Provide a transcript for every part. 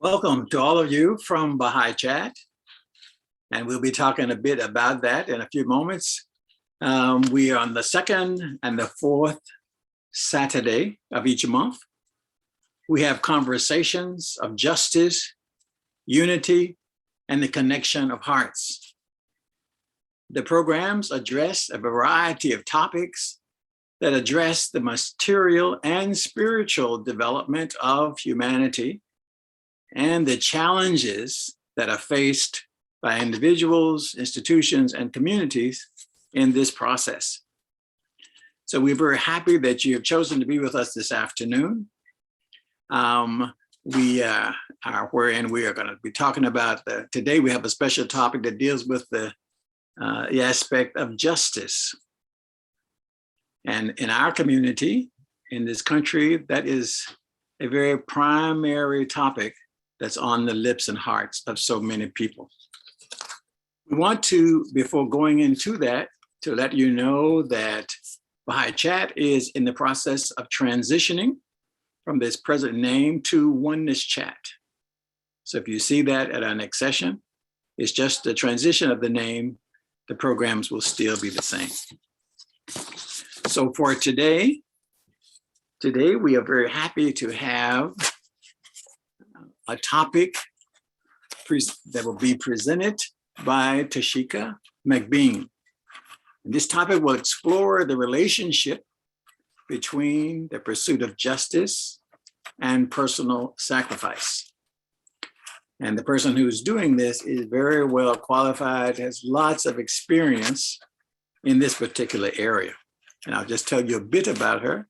Welcome to all of you from Baha'i Chat, and we'll be talking a bit about that in a few moments. We are on the second and the fourth Saturday of each month. We have conversations of justice, unity, and the connection of hearts. The programs address a variety of topics that address the material and spiritual development of humanity and the challenges that are faced by individuals, institutions, and communities in this process. So we're very happy that you have chosen to be with us this afternoon. We are going to be talking about, today we have a special topic that deals with the aspect of justice. And in our community, in this country, that is a very primary topic that's on the lips and hearts of so many people. We want to, before going into that, to let you know that Baha'i Chat is in the process of transitioning from this present name to Oneness Chat. So if you see that at our next session, it's just the transition of the name. The programs will still be the same. So for today we are very happy to have a topic that will be presented by Tschika McBean. And this topic will explore the relationship between the pursuit of justice and personal sacrifice. And the person who's doing this is very well qualified, has lots of experience in this particular area. And I'll just tell you a bit about her.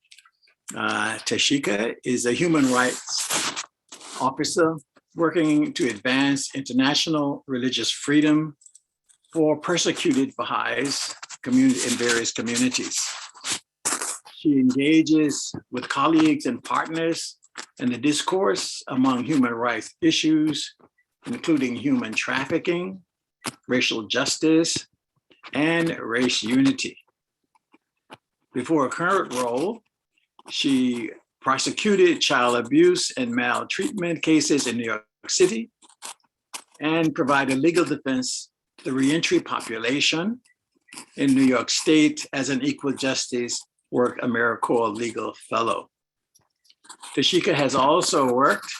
Tschika is a human rights officer working to advance international religious freedom for persecuted Baha'is in various communities. She engages with colleagues and partners in the discourse among human rights issues, including human trafficking, racial justice, and race unity. Before her current role, she prosecuted child abuse and maltreatment cases in New York City and provided legal defense to the reentry population in New York State as an Equal Justice Work AmeriCorps Legal Fellow. Tschika has also worked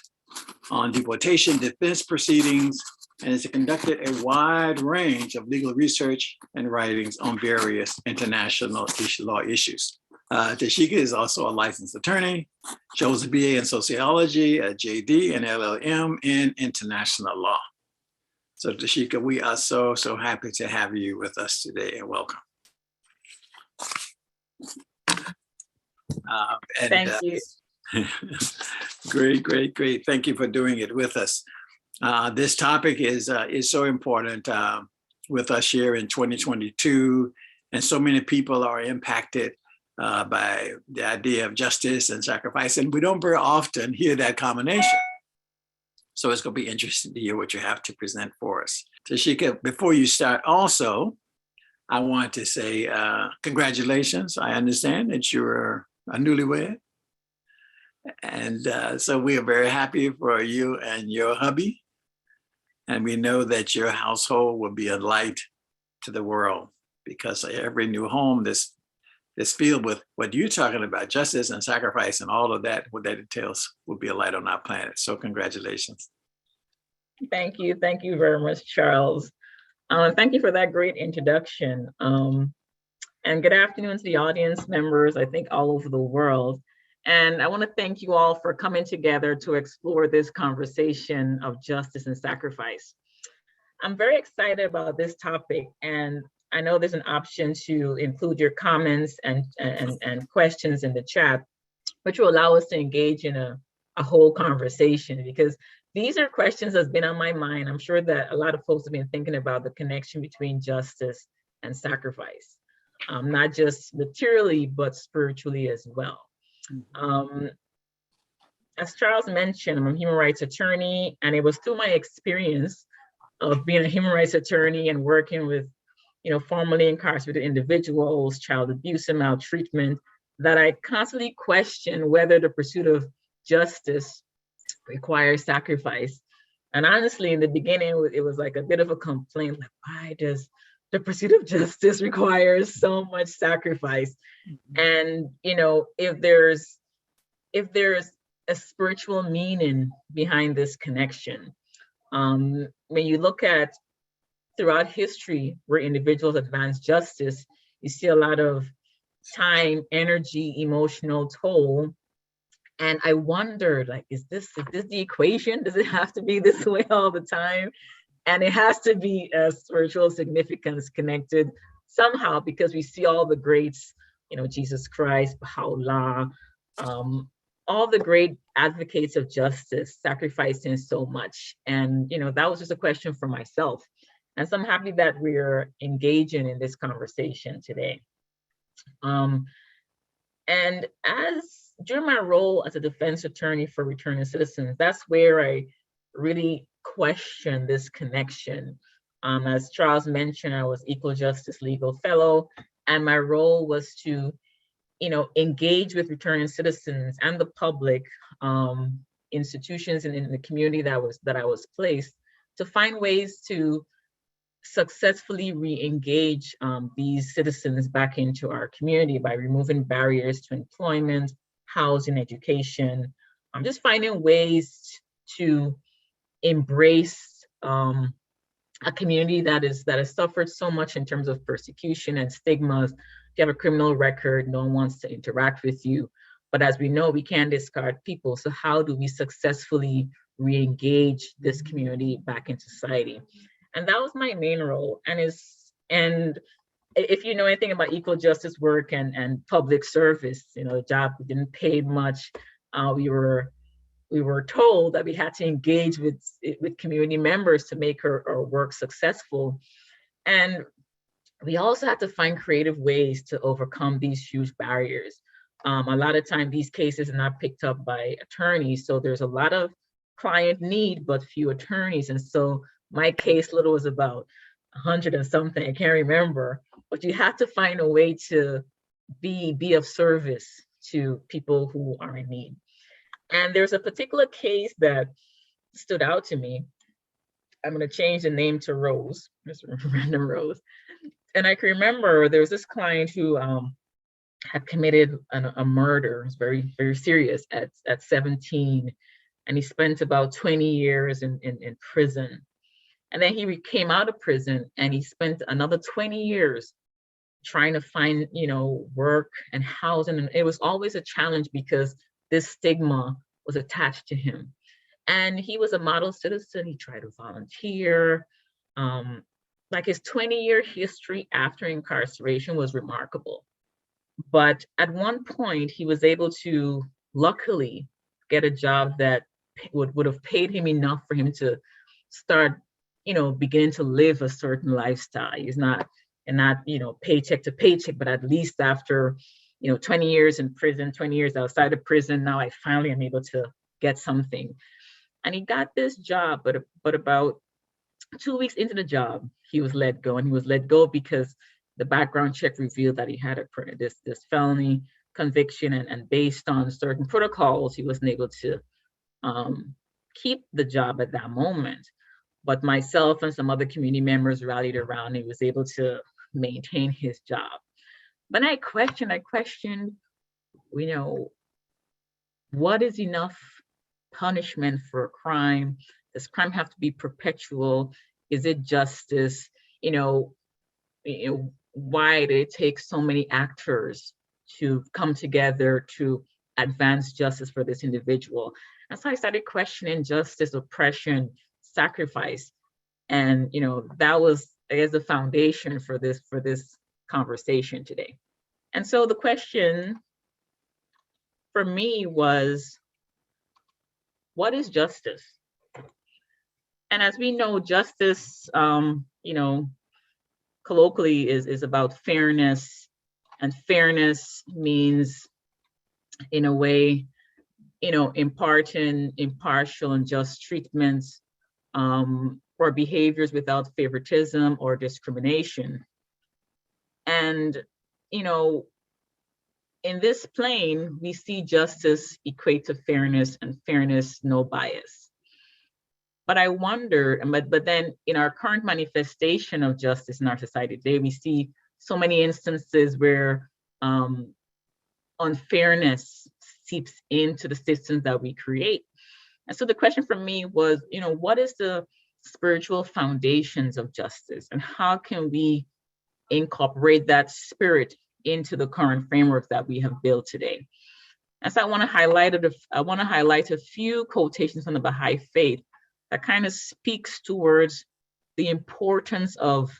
on deportation defense proceedings and has conducted a wide range of legal research and writings on various international law issues. Tschika is also a licensed attorney. She holds a BA in sociology, a JD, and LLM in international law. So Tschika, we are so happy to have you with us today, and welcome. Thank you. Great. Thank you for doing it with us. This topic is so important with us here in 2022, and so many people are impacted by the idea of justice and sacrifice, and we don't very often hear that combination. So it's going to be interesting to hear what you have to present for us. Tschika, before you start also, I want to say congratulations. I understand that you're a newlywed. And so we are very happy for you and your hubby. And we know that your household will be a light to the world, because every new home that's filled with what you're talking about, justice and sacrifice and all of that, what that entails, will be a light on our planet. So congratulations. Thank you very much, Charles. Thank you for that great introduction. And good afternoon to the audience members, I think all over the world. And I want to thank you all for coming together to explore this conversation of justice and sacrifice. I'm very excited about this topic, and I know there's an option to include your comments and questions in the chat, which will allow us to engage in a whole conversation, because these are questions that's been on my mind. I'm sure that a lot of folks have been thinking about the connection between justice and sacrifice, not just materially, but spiritually as well. As Charles mentioned, I'm a human rights attorney, and it was through my experience of being a human rights attorney and working with, formerly incarcerated individuals, child abuse and maltreatment, that I constantly question whether the pursuit of justice requires sacrifice. And honestly, in the beginning, it was like a bit of a complaint, like, why does the pursuit of justice requires so much sacrifice? And, you know, if there's a spiritual meaning behind this connection, when you look at throughout history where individuals advance justice, you see a lot of time, energy, emotional toll. And I wondered, like, is this the equation? Does it have to be this way all the time? And it has to be a spiritual significance connected somehow, because we see all the greats, you know, Jesus Christ, Baha'u'llah, all the great advocates of justice sacrificing so much. And, you know, that was just a question for myself. And so I'm happy that we're engaging in this conversation today. And during my role as a defense attorney for returning citizens, that's where I really question this connection. As Charles mentioned, I was Equal Justice Legal Fellow, and my role was to, you know, engage with returning citizens and the public, institutions and in the community that I was placed, to find ways to successfully re-engage these citizens back into our community by removing barriers to employment, housing, education, just finding ways to embrace a community that has suffered so much in terms of persecution and stigmas. If you have a criminal record, no one wants to interact with you. But as we know, we can't discard people. So how do we successfully re-engage this community back in society? And that was my main role. And if you know anything about equal justice work and public service, you know, the job didn't pay much. We were told that we had to engage with community members to make our work successful. And we also had to find creative ways to overcome these huge barriers. A lot of time these cases are not picked up by attorneys. So there's a lot of client need, but few attorneys. And so my caseload was about 100 and something, I can't remember, but you have to find a way to be of service to people who are in need. And there's a particular case that stood out to me. I'm going to change the name to Rose, Miss Random Rose. And I can remember there was this client who had committed a murder. It was very, very serious at 17. And he spent about 20 years in prison. And then he came out of prison and he spent another 20 years trying to find, you know, work and housing. And it was always a challenge because this stigma was attached to him. And he was a model citizen. He tried to volunteer. Like his 20-year history after incarceration was remarkable. But at one point, he was able to luckily get a job that would have paid him enough for him to start, you know, beginning to live a certain lifestyle. He's not, you know, paycheck to paycheck, but at least after, you know, 20 years in prison, 20 years outside of prison, now I finally am able to get something. And he got this job, but about 2 weeks into the job, he was let go. And he was let go because the background check revealed that he had this felony conviction, and based on certain protocols, he wasn't able to keep the job at that moment. But myself and some other community members rallied around. He was able to maintain his job. But I questioned, you know, what is enough punishment for a crime? Does crime have to be perpetual? Is it justice? You know, why did it take so many actors to come together to advance justice for this individual? And so I started questioning justice, oppression, sacrifice. And, you know, that was, I guess, the foundation for this conversation today. And so the question for me was, what is justice? And as we know, justice, you know, colloquially is about fairness, and fairness means, in a way, you know, imparting impartial and just treatments for behaviors without favoritism or discrimination. And, you know, in this plane, we see justice equate to fairness, and fairness, no bias. But I wonder, but then in our current manifestation of justice in our society today, we see so many instances where unfairness seeps into the systems that we create. And so the question for me was, what is the spiritual foundations of justice, and how can we incorporate that spirit into the current framework that we have built today? And so I want to highlight a few quotations from the Baha'i faith that kind of speaks towards the importance of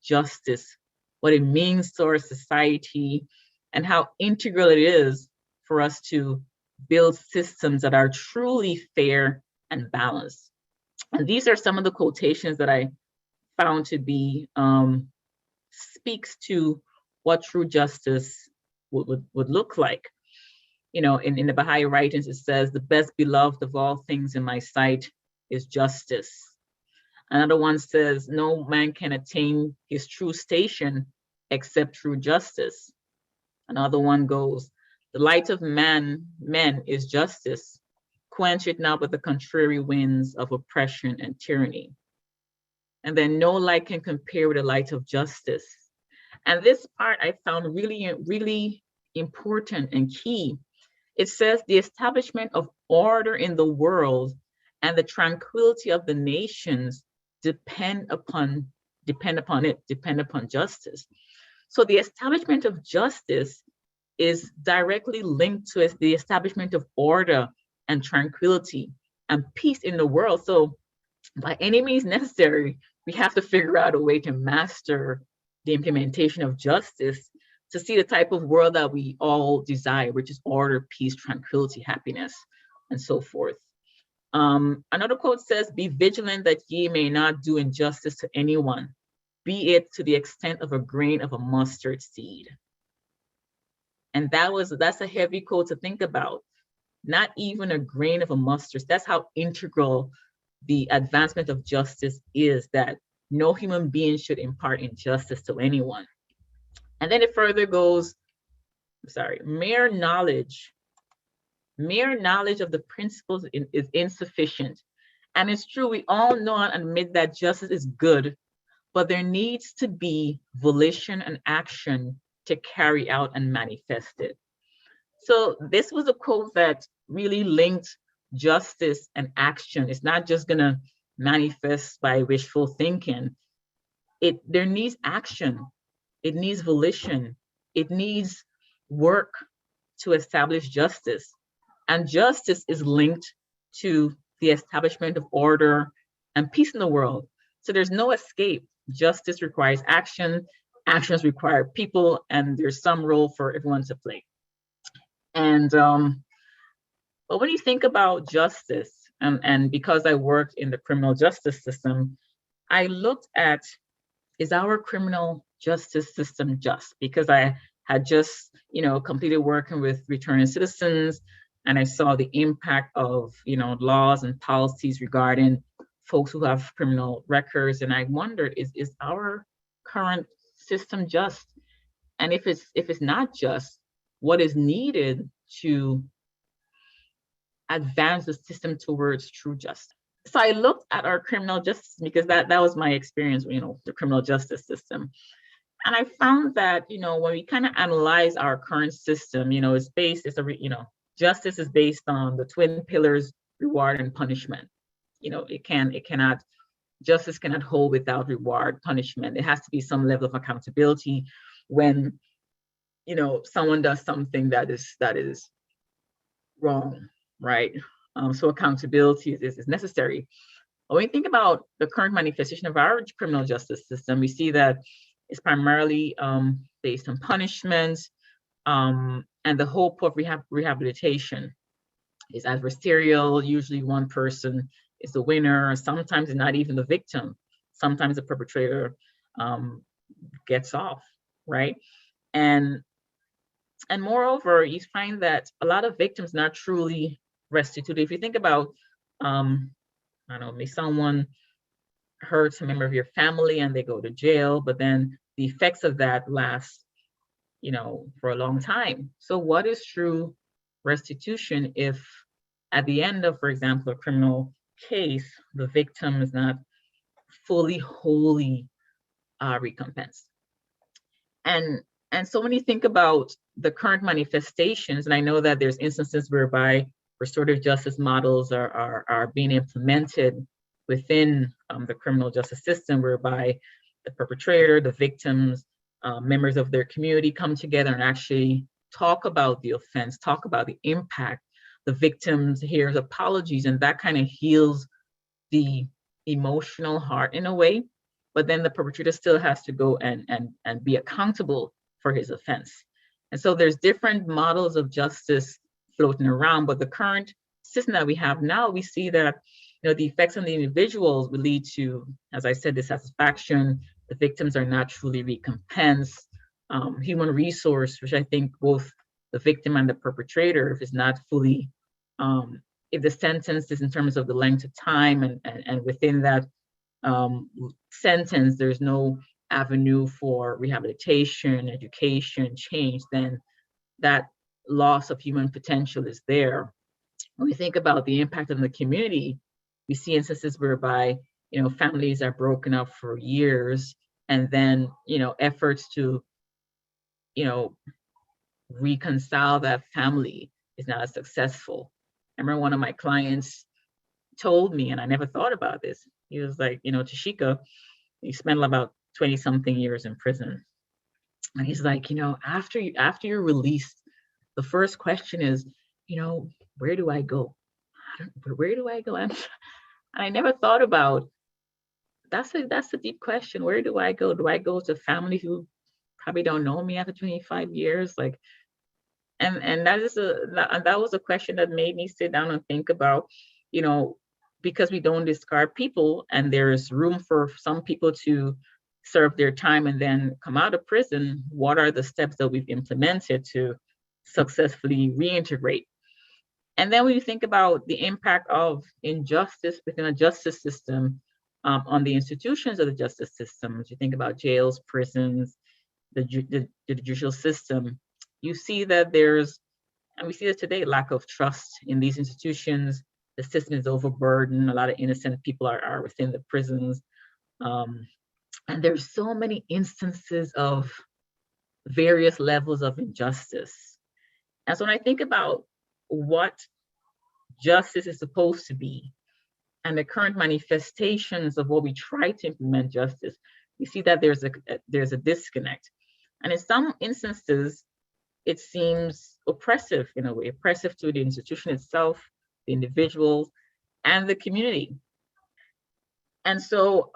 justice, what it means to our society, and how integral it is for us to build systems that are truly fair and balanced. And these are some of the quotations that I found to be speaks to what true justice would look like. In the Baha'i writings, it says, "The best beloved of all things in my sight is justice." Another one says, "No man can attain his true station except through justice." Another one goes, "The light of men is justice. Quench it not with the contrary winds of oppression and tyranny." And then, "No light can compare with the light of justice." And this part I found really, really important and key. It says, "The establishment of order in the world and the tranquility of the nations depend upon justice." So the establishment of justice is directly linked to the establishment of order and tranquility and peace in the world. So by any means necessary, we have to figure out a way to master the implementation of justice to see the type of world that we all desire, which is order, peace, tranquility, happiness, and so forth. Another quote says, "Be vigilant that ye may not do injustice to anyone, be it to the extent of a grain of a mustard seed." And that's a heavy quote to think about. Not even a grain of a mustard. That's how integral the advancement of justice is, that no human being should impart injustice to anyone. And then it further goes, mere knowledge of the principles is insufficient. And it's true, we all know and admit that justice is good, but there needs to be volition and action to carry out and manifest it. So this was a quote that really linked justice and action. It's not just gonna manifest by wishful thinking. There needs action, it needs volition, it needs work to establish justice. And justice is linked to the establishment of order and peace in the world. So there's no escape. Justice requires action, actions require people, and there's some role for everyone to play. And but when you think about justice, and because I worked in the criminal justice system, I looked at, is our criminal justice system just? Because I had just, completed working with returning citizens, and I saw the impact of, laws and policies regarding folks who have criminal records. And I wondered, is our current system just? And if it's not just, what is needed to advance the system towards true justice? So I looked at our criminal justice, because that was my experience, the criminal justice system. And I found that, when we kind of analyze our current system, justice is based on the twin pillars, reward and punishment. Justice cannot hold without reward, punishment. It has to be some level of accountability when, someone does something that is wrong, right? So accountability is necessary. When we think about the current manifestation of our criminal justice system, we see that it's primarily based on punishment, and the hope of rehabilitation is adversarial. Usually one person is the winner. Sometimes it's not even the victim. Sometimes the perpetrator gets off, right? And moreover, you find that a lot of victims not truly restituted. If you think about, may someone hurts a member of your family and they go to jail, but then the effects of that last for a long time. So what is true restitution if at the end of, for example, a criminal case, the victim is not fully, wholly recompensed? And so when you think about the current manifestations, and I know that there's instances whereby restorative justice models are being implemented within the criminal justice system, whereby the perpetrator, the victims, members of their community come together and actually talk about the offense, talk about the impact. The victims hears apologies, and that kind of heals the emotional heart in a way. But then the perpetrator still has to go and be accountable for his offense. And so there's different models of justice floating around, but the current system that we have now, we see that the effects on the individuals will lead to, as I said, dissatisfaction. The victims are not truly recompensed. Human resource, which I think both the victim and the perpetrator, if it's not fully, if the sentence is in terms of the length of time and within that sentence, there's no avenue for rehabilitation, education, change, then that loss of human potential is there. When we think about the impact on the community, we see instances whereby families are broken up for years, and then efforts to reconcile that family is not as successful. I remember one of my clients told me, and I never thought about this. He was like, Tschika, he spent about 20 something years in prison. And he's like, after you're released, the first question is, where do I go? Where do I go? And I never thought about, that's a deep question. Where do I go? Do I go to family who probably don't know me after 25 years? Like, and that was a question that made me sit down and think about, because we don't discard people, and there's room for some people to serve their time and then come out of prison. What are the steps that we've implemented to successfully reintegrate? And then when you think about the impact of injustice within a justice system, on the institutions of the justice system, as you think about jails, prisons, the judicial system, you see that there's, and we see this today, lack of trust in these institutions. The system is overburdened. A lot of innocent people are within the prisons. And there's so many instances of various levels of injustice. And so when I think about what justice is supposed to be and the current manifestations of what we try to implement justice, we see that there's a disconnect. And in some instances, it seems oppressive in a way, oppressive to the institution itself, the individuals, and the community. And so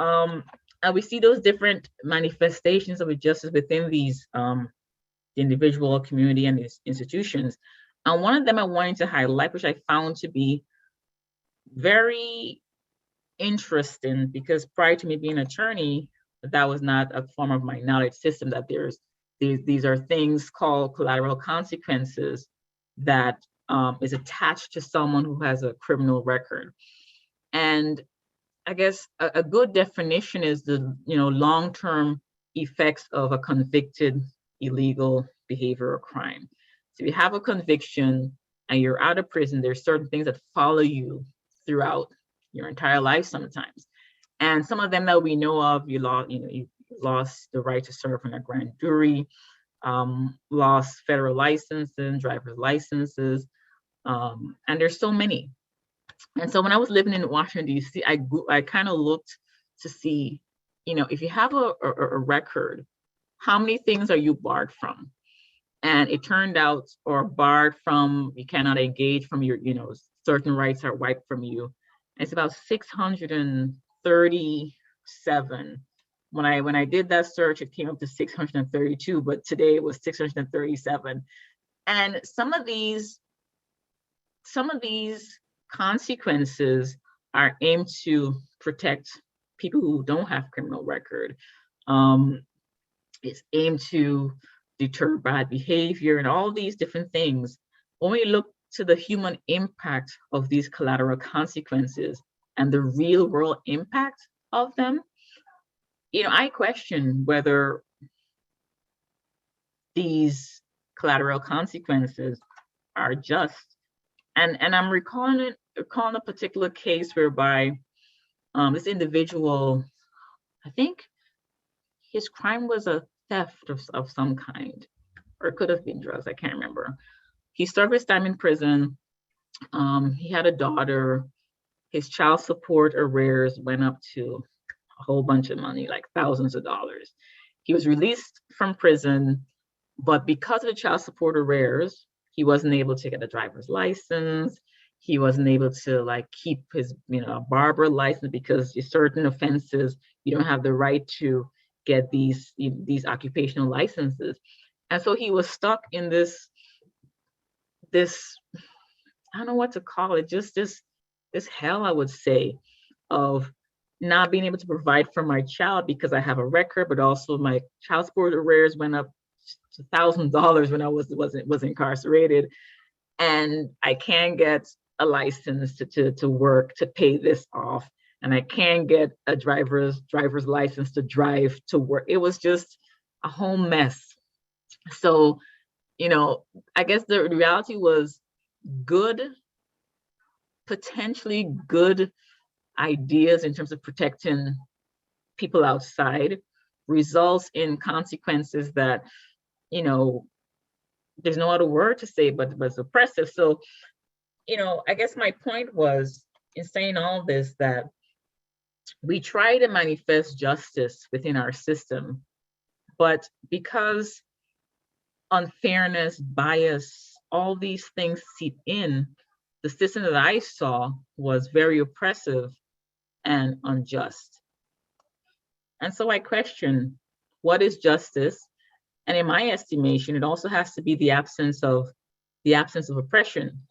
we see those different manifestations of injustice within these the individual, community, and these institutions. And one of them I wanted to highlight, which I found to be very interesting, because prior to me being an attorney, that was not a form of my knowledge system, that these are things called collateral consequences that is attached to someone who has a criminal record. And I guess a good definition is the long-term effects of a convicted illegal behavior or crime. So you have a conviction and you're out of prison, there's certain things that follow you throughout your entire life sometimes. And some of them that we know of, you lost the right to serve on a grand jury, lost federal licenses, driver's licenses, and there's so many. And so when I was living in Washington, D.C., I kind of looked to see, if you have a record, how many things are you barred from? And it turned out, or barred from, you cannot engage from your, certain rights are wiped from you. And it's about 637. When I did that search, it came up to 632, but today it was 637. And some of these consequences are aimed to protect people who don't have criminal record. It's aimed to deter bad behavior and all these different things. When we look to the human impact of these collateral consequences and the real world impact of them, I question whether these collateral consequences are just. And I'm recalling a particular case whereby this individual, I think his crime was a theft of some kind, or it could have been drugs, I can't remember. He served his time in prison. He had a daughter. His child support arrears went up to a whole bunch of money, like thousands of dollars. He was released from prison, but because of the child support arrears, he wasn't able to get a driver's license. He wasn't able to like keep his, barber license, because certain offenses, you don't have the right to get these occupational licenses. And so he was stuck in this, I don't know what to call it, just this hell, I would say, of not being able to provide for my child because I have a record, but also my child support arrears went up to $1,000 when I was incarcerated, and I can't get a license to work to pay this off, and I can't get a driver's license to drive to work. It was just a whole mess. So, I guess the reality was potentially good ideas in terms of protecting people outside results in consequences that, there's no other word to say but oppressive. So, I guess my point was in saying all this, that we try to manifest justice within our system, but because unfairness, bias, all these things seep in, the system that I saw was very oppressive and unjust. And so I question, what is justice? And in my estimation, it also has to be the absence of oppression.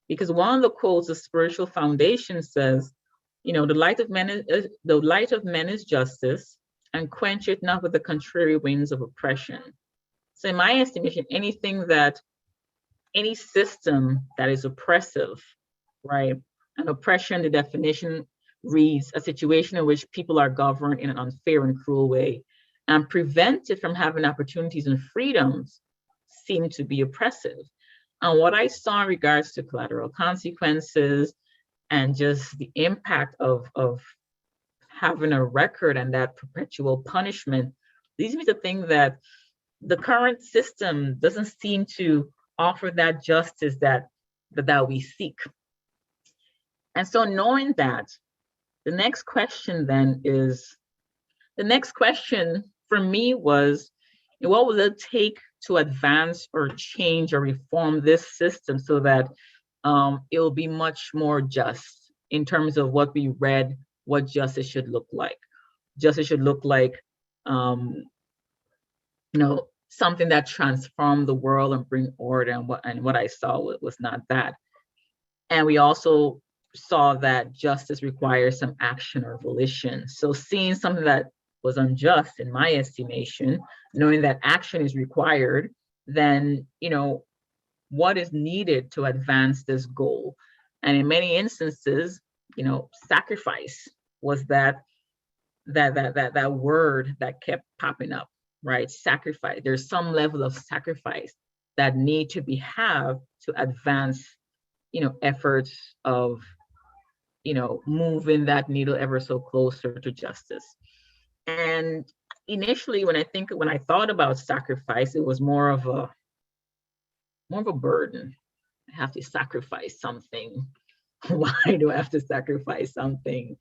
Because one of the quotes of Spiritual Foundation says, the light of men is justice, and quench it not with the contrary winds of oppression. So in my estimation, any system that is oppressive, right? And oppression, the definition reads, a situation in which people are governed in an unfair and cruel way and prevented from having opportunities and freedoms, seem to be oppressive. And what I saw in regards to collateral consequences and just the impact of having a record and that perpetual punishment leads me to think that the current system doesn't seem to offer that justice that we seek. And so knowing that, the next question for me was, what will it take to advance or change or reform this system so that it will be much more just in terms of what we read, what justice should look like. Justice should look like, something that transformed the world and bring order, and what I saw was not that. And we also saw that justice requires some action or volition. So seeing something that was unjust, in my estimation, knowing that action is required, then, what is needed to advance this goal? And in many instances, sacrifice was that word that kept popping up, right? Sacrifice. There's some level of sacrifice that need to have to advance, efforts of, moving that needle ever so closer to justice. And initially, when I thought about sacrifice, it was more of a burden. I have to sacrifice something. Why do I have to sacrifice something?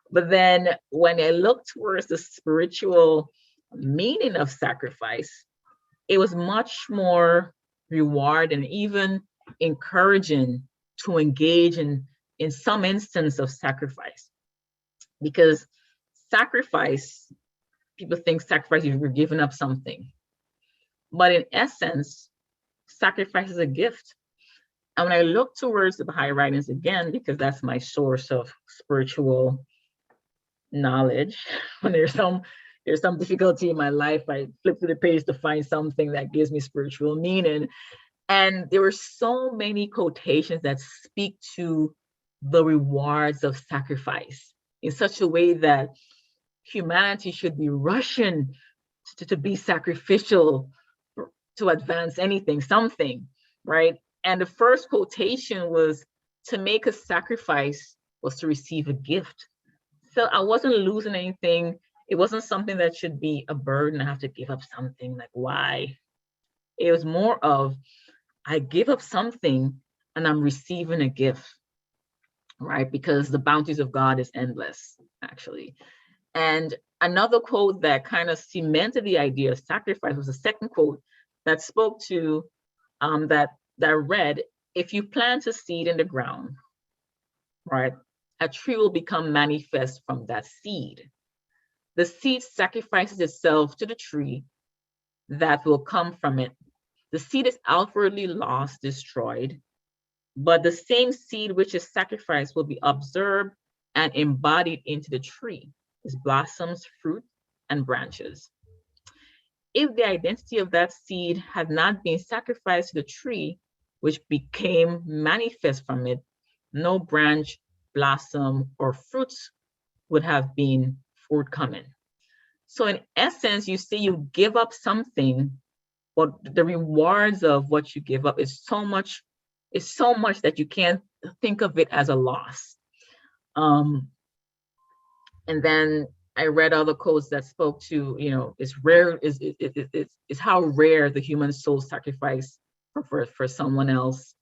But then when I looked towards the spiritual meaning of sacrifice, it was much more rewarding and even encouraging to engage in some instance of sacrifice. Because sacrifice, people think sacrifice, you're giving up something. But in essence, sacrifice is a gift. And when I look towards the Baha'i writings again, because that's my source of spiritual knowledge, when there's some difficulty in my life, I flip through the page to find something that gives me spiritual meaning. And there were so many quotations that speak to the rewards of sacrifice in such a way that humanity should be rushing to be sacrificial to advance anything, something, right? And the first quotation was, to make a sacrifice was to receive a gift. So I wasn't losing anything. It wasn't something that should be a burden. I have to give up something, like why? It was more of, I give up something and I'm receiving a gift, right? Because the bounties of God is endless, actually. And another quote that kind of cemented the idea of sacrifice was the second quote that spoke to, that read, if you plant a seed in the ground, right, a tree will become manifest from that seed. The seed sacrifices itself to the tree that will come from it. The seed is outwardly lost, destroyed, but the same seed which is sacrificed will be observed and embodied into the tree, its blossoms, fruit, and branches. If the identity of that seed had not been sacrificed to the tree, which became manifest from it, no branch, blossom, or fruits would have been forthcoming. So in essence, you see, you give up something, but the rewards of what you give up is so much that you can't think of it as a loss. And then I read other quotes that spoke to, it's rare, it's how rare the human soul sacrifice for someone else,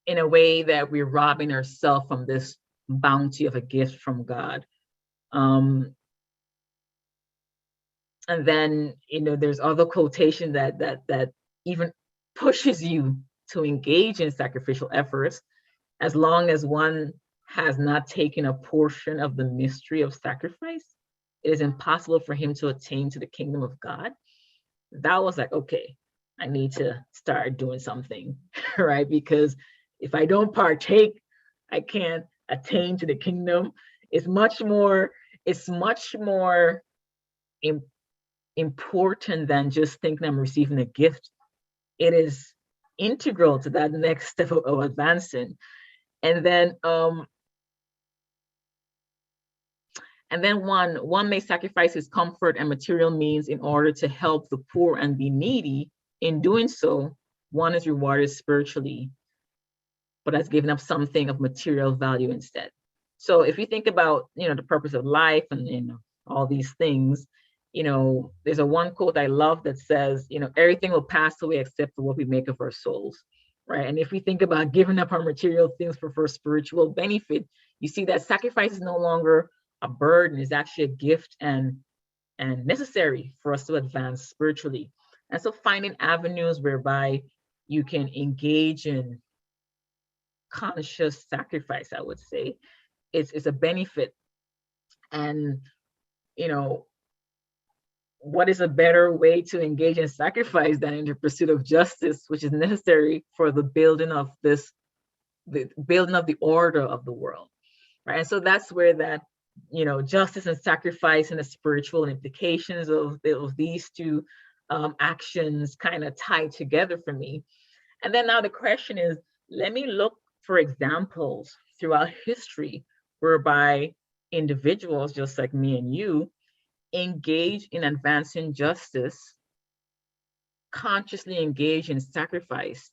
in a way that we're robbing ourselves from this bounty of a gift from God. And then, there's other quotation that even pushes you to engage in sacrificial efforts, as long as one has not taken a portion of the mystery of sacrifice, it is impossible for him to attain to the kingdom of God. That was like, okay, I need to start doing something, right? Because if I don't partake, I can't attain to the kingdom. It's much more important than just thinking I'm receiving a gift. It is integral to that next step of advancing. And then one may sacrifice his comfort and material means in order to help the poor and the needy. In doing so, one is rewarded spiritually, but has given up something of material value instead. So if you think about, the purpose of life and all these things, there's a one quote I love that says, everything will pass away except for what we make of our souls, right? And if we think about giving up our material things for spiritual benefit, you see that sacrifice is no longer a burden, is actually a gift and necessary for us to advance spiritually. And so finding avenues whereby you can engage in conscious sacrifice, I would say, is a benefit. And, what is a better way to engage in sacrifice than in the pursuit of justice, which is necessary for the building of the order of the world, right? And so that's where that, justice and sacrifice and the spiritual implications of these two actions kind of tie together for me. And then now the question is, let me look for examples throughout history whereby individuals just like me and you engage in advancing justice, consciously engage in sacrifice,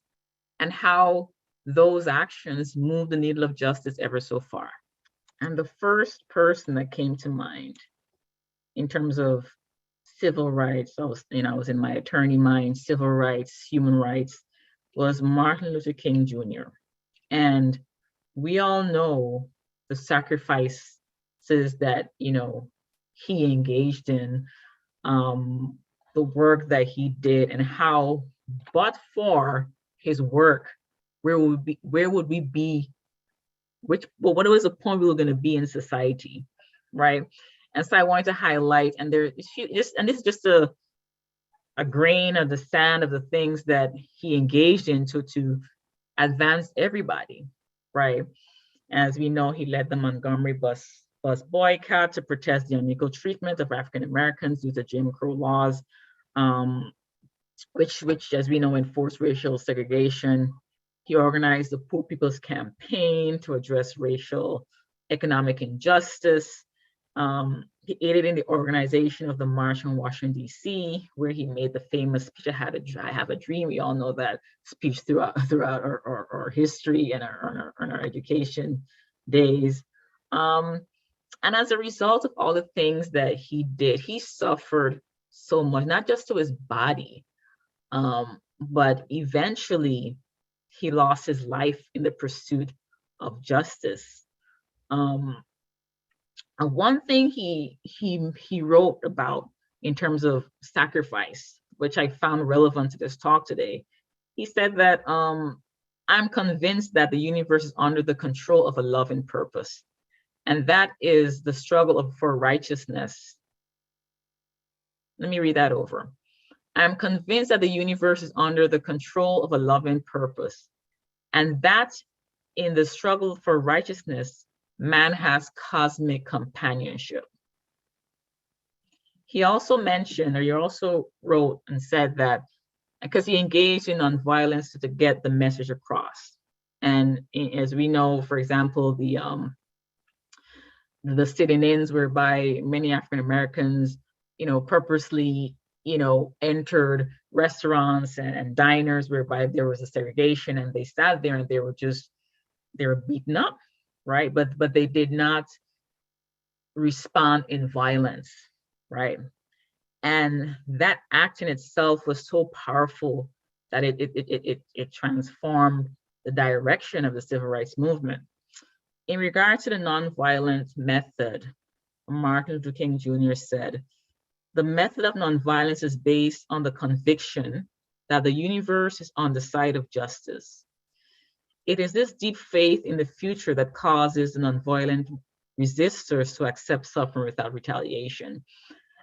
and how those actions move the needle of justice ever so far. And the first person that came to mind in terms of civil rights, I was in my attorney mind, civil rights, human rights, was Martin Luther King Jr. And we all know the sacrifices that, he engaged in, the work that he did, and how, but for his work, where would we be? What was the point we were going to be in society, right? And so I wanted to highlight, and this is just a grain of the sand of the things that he engaged in to advance everybody, right? As we know, he led the Montgomery bus boycott to protest the unequal treatment of African Americans due to Jim Crow laws, which, as we know, enforced racial segregation. He organized the Poor People's Campaign to address racial economic injustice. He aided in the organization of the March on Washington, D.C., where he made the famous speech, I have a dream. We all know that speech throughout our history and our education days. And as a result of all the things that he did, he suffered so much, not just to his body, but eventually he lost his life in the pursuit of justice. And one thing he wrote about in terms of sacrifice, which I found relevant to this talk today, he said that I'm convinced that the universe is under the control of a loving purpose, and that is the struggle for righteousness. Let me read that over. I'm convinced that the universe is under the control of a loving purpose, and that in the struggle for righteousness, man has cosmic companionship. He also mentioned, or he also wrote and said that because he engaged in nonviolence to get the message across. And as we know, for example, the sit-ins whereby many African Americans, purposely, entered restaurants and diners whereby there was a segregation, and they sat there and they were beaten up, right? But they did not respond in violence, right? And that act in itself was so powerful that it transformed the direction of the civil rights movement. In regard to the nonviolent method, Martin Luther King Jr. said, "The method of nonviolence is based on the conviction that the universe is on the side of justice. It is this deep faith in the future that causes the nonviolent resistors to accept suffering without retaliation."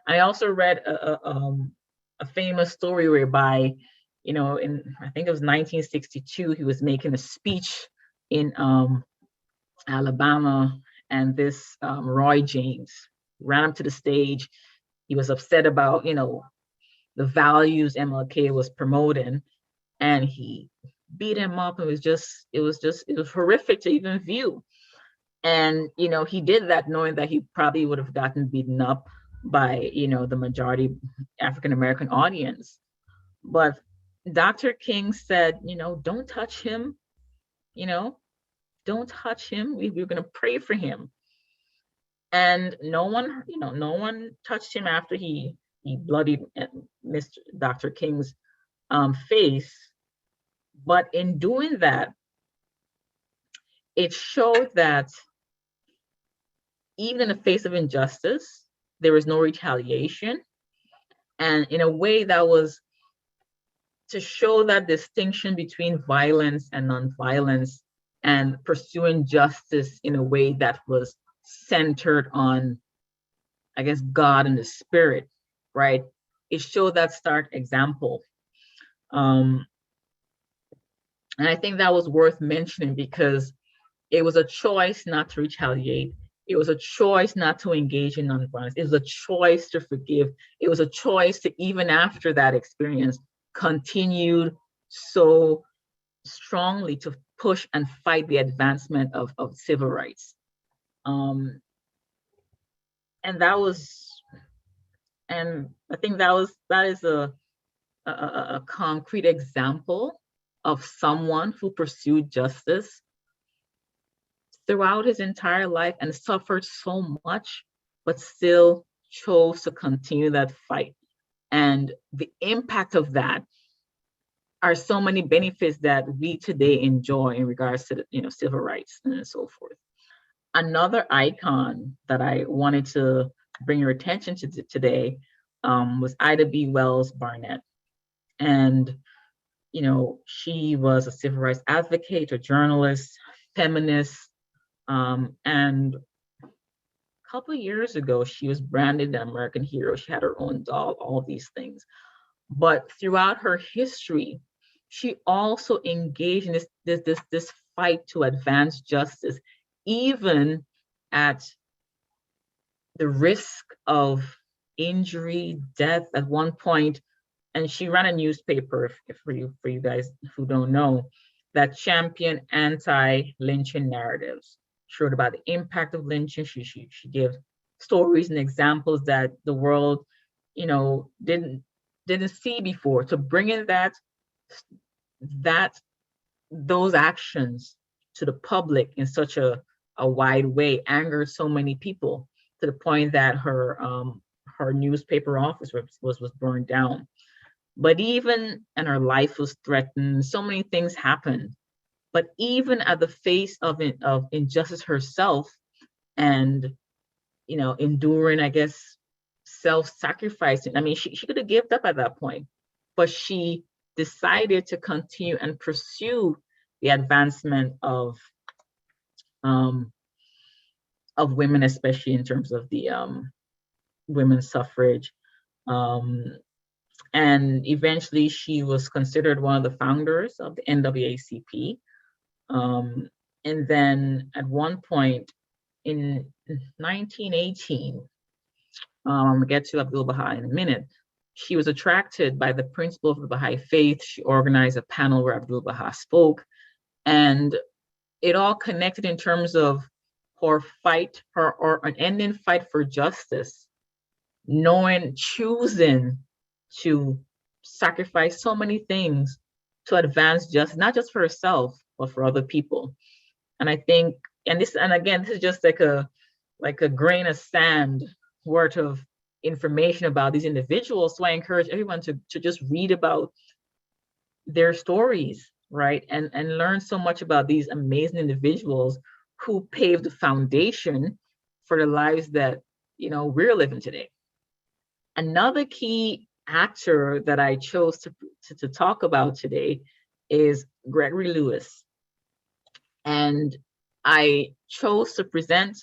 I also read a famous story whereby, I think it was 1962, he was making a speech in Alabama, and this Roy James ran up to the stage. He was upset about, the values MLK was promoting, and he beat him up. It was horrific to even view. And, he did that knowing that he probably would have gotten beaten up by, the majority African-American audience. But Dr. King said, don't touch him, don't touch him. We're going to pray for him. And no one touched him after he bloodied Mr. Dr. King's face. But in doing that, it showed that even in the face of injustice, there was no retaliation. And in a way that was to show that distinction between violence and nonviolence, and pursuing justice in a way that was centered on, I guess, God and the spirit, right? It showed that stark example. And I think that was worth mentioning because it was a choice not to retaliate. It was a choice not to engage in nonviolence. It was a choice to forgive. It was a choice to, even after that experience, continued so strongly to push and fight the advancement of civil rights. And I think that is a concrete example of someone who pursued justice throughout his entire life and suffered so much, but still chose to continue that fight. And the impact of that are so many benefits that we today enjoy in regards to the, civil rights and so forth. Another icon that I wanted to bring your attention to today was Ida B. Wells Barnett. And, she was a civil rights advocate, a journalist, feminist, and a couple of years ago, she was branded an American hero. She had her own doll, all these things. But throughout her history, she also engaged in this fight to advance justice, even at the risk of injury, death at one point. And she ran a newspaper, for you guys who don't know, that championed anti-lynching narratives. She wrote about the impact of lynching. She gave stories and examples that the world, didn't see before. To bring in those actions to the public in such a wide way angered so many people, to the point that her newspaper office was burned down. But and her life was threatened. So many things happened. But even at the face of injustice herself, and enduring, I guess, self-sacrificing. I mean, she could have given up at that point, but she decided to continue and pursue the advancement of women, especially in terms of the women's suffrage. And eventually she was considered one of the founders of the NAACP. And then at one point in 1918, we'll get to Abdul Baha in a minute, she was attracted by the principle of the Baha'i faith. She organized a panel where Abdul Baha spoke, and it all connected in terms of her fight, or an ending fight for justice, choosing to sacrifice so many things to advance justice, not just for herself, but for other people. And I think, and again, this is just like a grain of sand worth of information about these individuals. So I encourage everyone to just read about their stories, right? And learn so much about these amazing individuals who paved the foundation for the lives that, we're living today. Another key actor that I chose to talk about today is Gregory Lewis. And I chose to present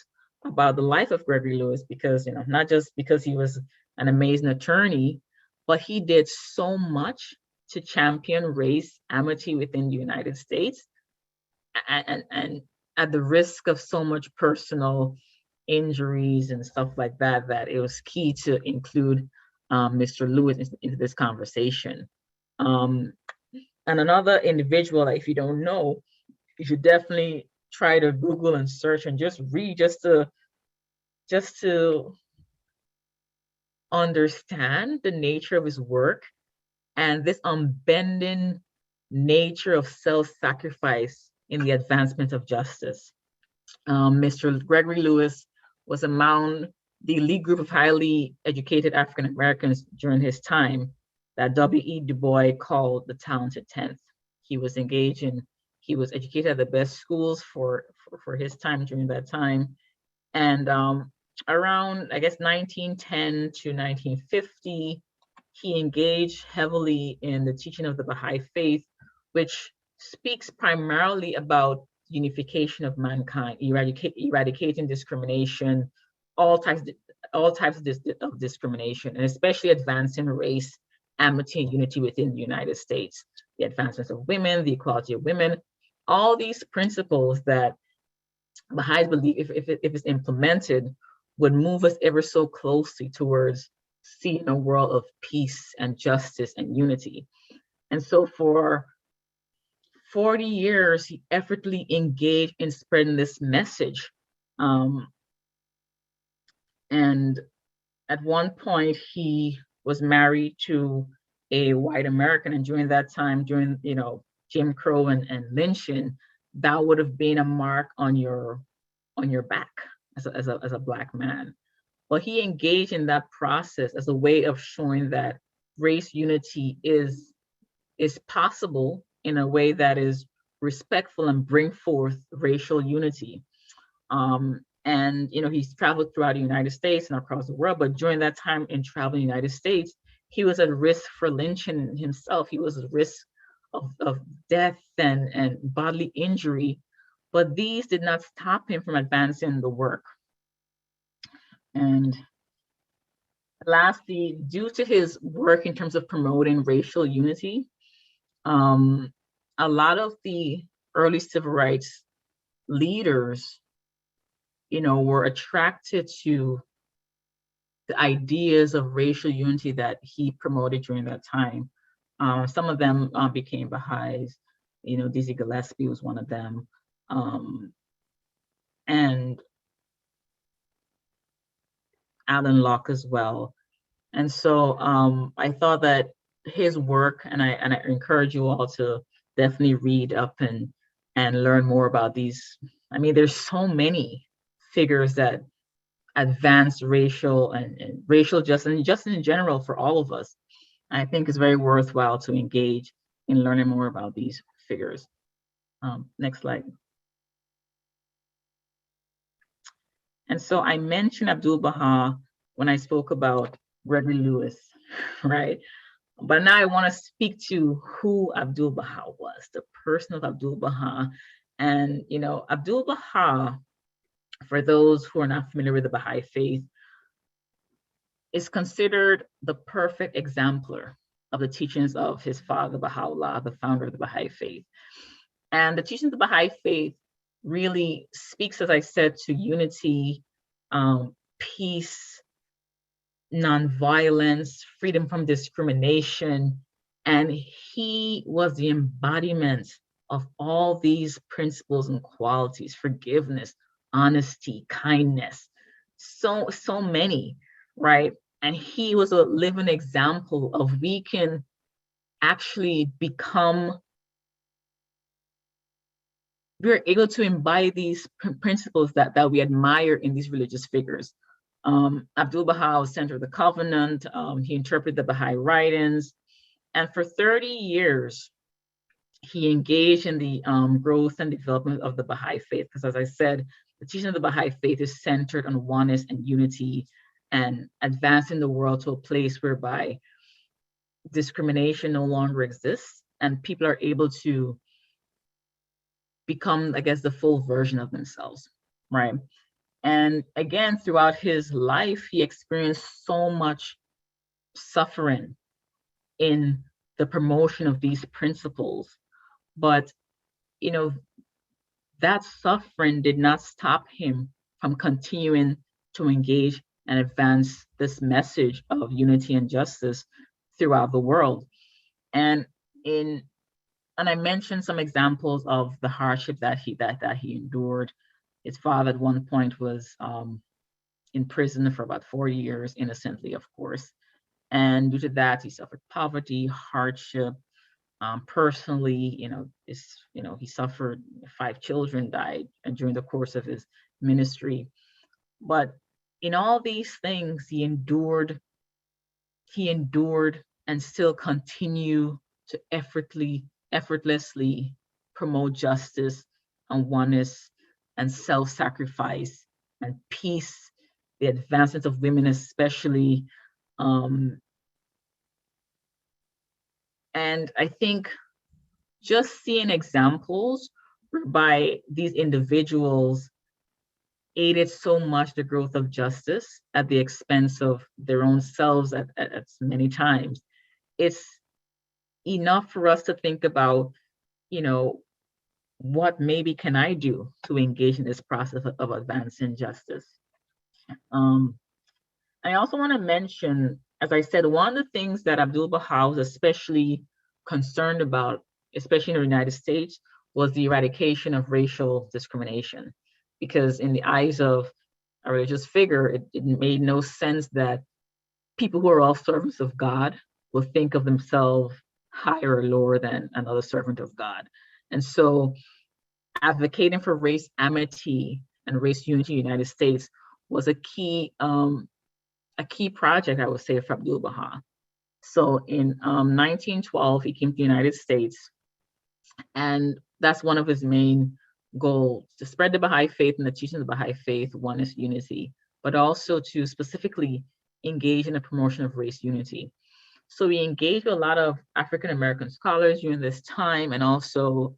about the life of Gregory Lewis because, not just because he was an amazing attorney, but he did so much to champion race amity within the United States, and at the risk of so much personal injuries and stuff like that, that it was key to include Mr. Lewis into this conversation. And another individual that, if you don't know, you should definitely try to Google and search and just read, just to understand the nature of his work and this unbending nature of self-sacrifice in the advancement of justice. Mr. Gregory Lewis was among the elite group of highly educated African Americans during his time that W.E. Du Bois called the talented 10th. He was educated at the best schools for his time during that time. And around, I guess, 1910 to 1950, he engaged heavily in the teaching of the Baha'i faith, which speaks primarily about unification of mankind, eradicating discrimination, all types of discrimination, and especially advancing race, amity, and unity within the United States, the advancements of women, the equality of women, all these principles that Baha'is believe, if it's implemented, would move us ever so closely towards seeing a world of peace and justice and unity. And so for 40 years, he effortlessly engaged in spreading this message. And at one point, he was married to a white American, and during that time, during Jim Crow and lynching, that would have been a mark on your back as a Black man. But he engaged in that process as a way of showing that race unity is possible in a way that is respectful and bring forth racial unity. And he's traveled throughout the United States and across the world, but during that time in traveling the United States, he was at risk for lynching himself. He was at risk of death and bodily injury, but these did not stop him from advancing the work. And lastly, due to his work in terms of promoting racial unity, a lot of the early civil rights leaders, were attracted to the ideas of racial unity that he promoted during that time. Some of them became Baha'is. Dizzy Gillespie was one of them. And Alan Locke as well. And so I thought that his work, and I encourage you all to definitely read up and learn more about these. I mean, there's so many figures that advance racial and racial justice and justice in general for all of us. I think it's very worthwhile to engage in learning more about these figures. Next slide. And so I mentioned Abdul Baha when I spoke about Gregory Lewis, right? But now I want to speak to who Abdul Baha was, the person of Abdul Baha. And, you know, Abdul Baha, for those who are not familiar with the Baha'i faith, is considered the perfect exemplar of the teachings of his father, Baha'u'llah, the founder of the Baha'i faith. And the teachings of the Baha'i faith really speaks, as I said, to unity, peace, nonviolence, freedom from discrimination. And he was the embodiment of all these principles and qualities: forgiveness, honesty, kindness, so many, right? And he was a living example of we can actually become, we're able to embody these principles that we admire in these religious figures. Abdul Baha was center of the covenant. He interpreted the Baha'i writings. And for 30 years, he engaged in the growth and development of the Baha'i faith. Because as I said, the teaching of the Baha'i faith is centered on oneness and unity and advancing the world to a place whereby discrimination no longer exists and people are able to become, I guess, the full version of themselves, right? And again, throughout his life, he experienced so much suffering in the promotion of these principles. But, you know, that suffering did not stop him from continuing to engage and advance this message of unity and justice throughout the world. And I mentioned some examples of the hardship that he endured. His father at one point was in prison for about 4 years, innocently, of course. And due to that, he suffered poverty, hardship. Personally, he suffered 5 children died during the course of his ministry. But in all these things, he endured and still continue to effortlessly promote justice and oneness and self-sacrifice and peace, the advancement of women especially. And I think just seeing examples whereby these individuals aided so much the growth of justice at the expense of their own selves at many times, it's enough for us to think about, what maybe can I do to engage in this process of advancing justice. I also want to mention, as I said, one of the things that Abdul Baha was especially concerned about, especially in the United States, was the eradication of racial discrimination. Because in the eyes of a religious figure, it made no sense that people who are all servants of God will think of themselves higher or lower than another servant of God. And so advocating for race amity and race unity in the United States was a key project, I would say, for Abdul Baha. So in 1912, he came to the United States, and that's one of his main goals: to spread the Baha'i faith and the teachings of the Baha'i faith, oneness, unity, but also to specifically engage in the promotion of race unity. So we engaged with a lot of African-American scholars during this time, and also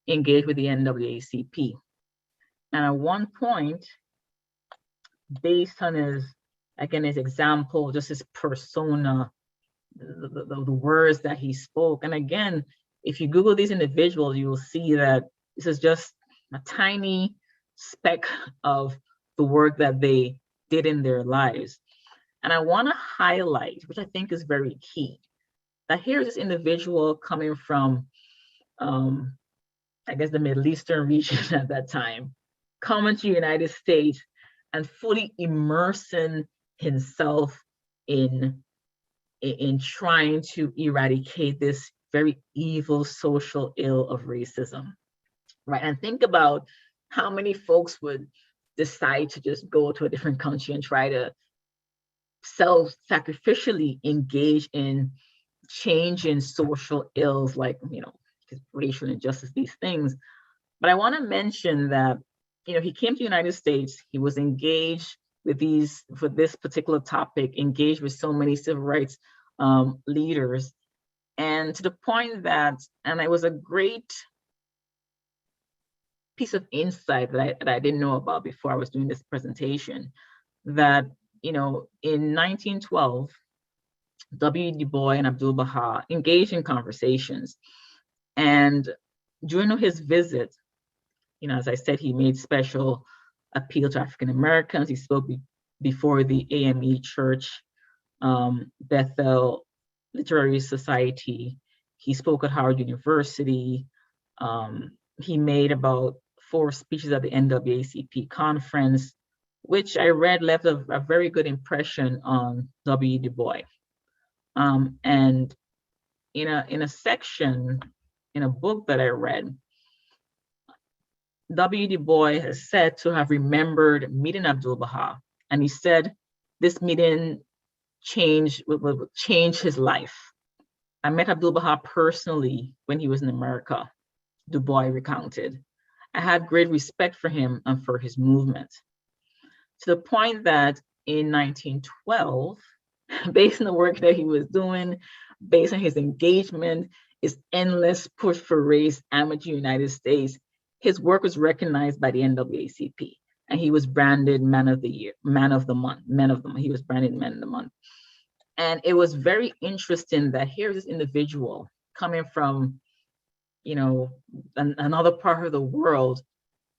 engaged with the NAACP. And at one point, based on his example, just his persona, the words that he spoke. And again, if you Google these individuals, you will see that this is just a tiny speck of the work that they did in their lives. And I want to highlight, which I think is very key, that here's this individual coming from, the Middle Eastern region at that time, coming to the United States and fully immersing himself in trying to eradicate this very evil social ill of racism, right? And think about how many folks would decide to just go to a different country and try to self-sacrificially engage in changing social ills like, racial injustice, these things. But I want to mention that, he came to the United States, he was engaged with for this particular topic, engaged with so many civil rights leaders, and to the point that, and it was a great piece of insight that I didn't know about before I was doing this presentation, that, in 1912, W. Du Bois and Abdul Baha engaged in conversations. And during his visit, as I said, he made special appeal to African Americans. He spoke before the AME Church, Bethel Literary Society. He spoke at Howard University. He made about 4 speeches at the NAACP conference, which I read left a very good impression on W. Du Bois. And in a section in a book that I read, W. Du Bois is said to have remembered meeting Abdul Baha, and he said this meeting will change his life. I met Abdul Baha personally when he was in America, Du Bois recounted. I had great respect for him and for his movement, to the point that in 1912, based on the work that he was doing, based on his engagement, his endless push for race amateur United States, his work was recognized by the NAACP, and he was branded Man of the Year, Man of the Month. He was branded Man of the Month. And it was very interesting that here's this individual coming from, another part of the world,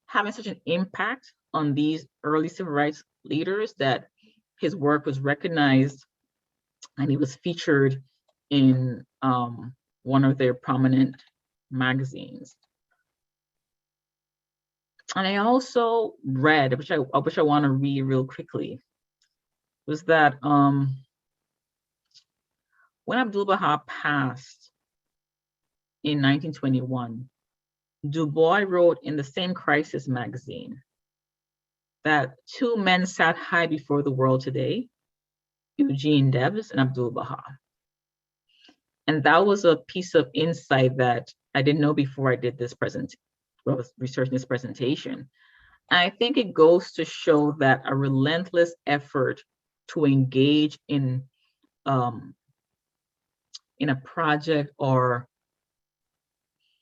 having such an impact on these early civil rights leaders that his work was recognized, and he was featured in one of their prominent magazines. And I also read, which I want to read real quickly, was that when Abdul Baha passed in 1921, Du Bois wrote in the same Crisis magazine that 2 men sat high before the world today, Eugene Debs and Abdul Baha. And that was a piece of insight that I didn't know before I did this was researching this presentation. And I think it goes to show that a relentless effort to engage in a project or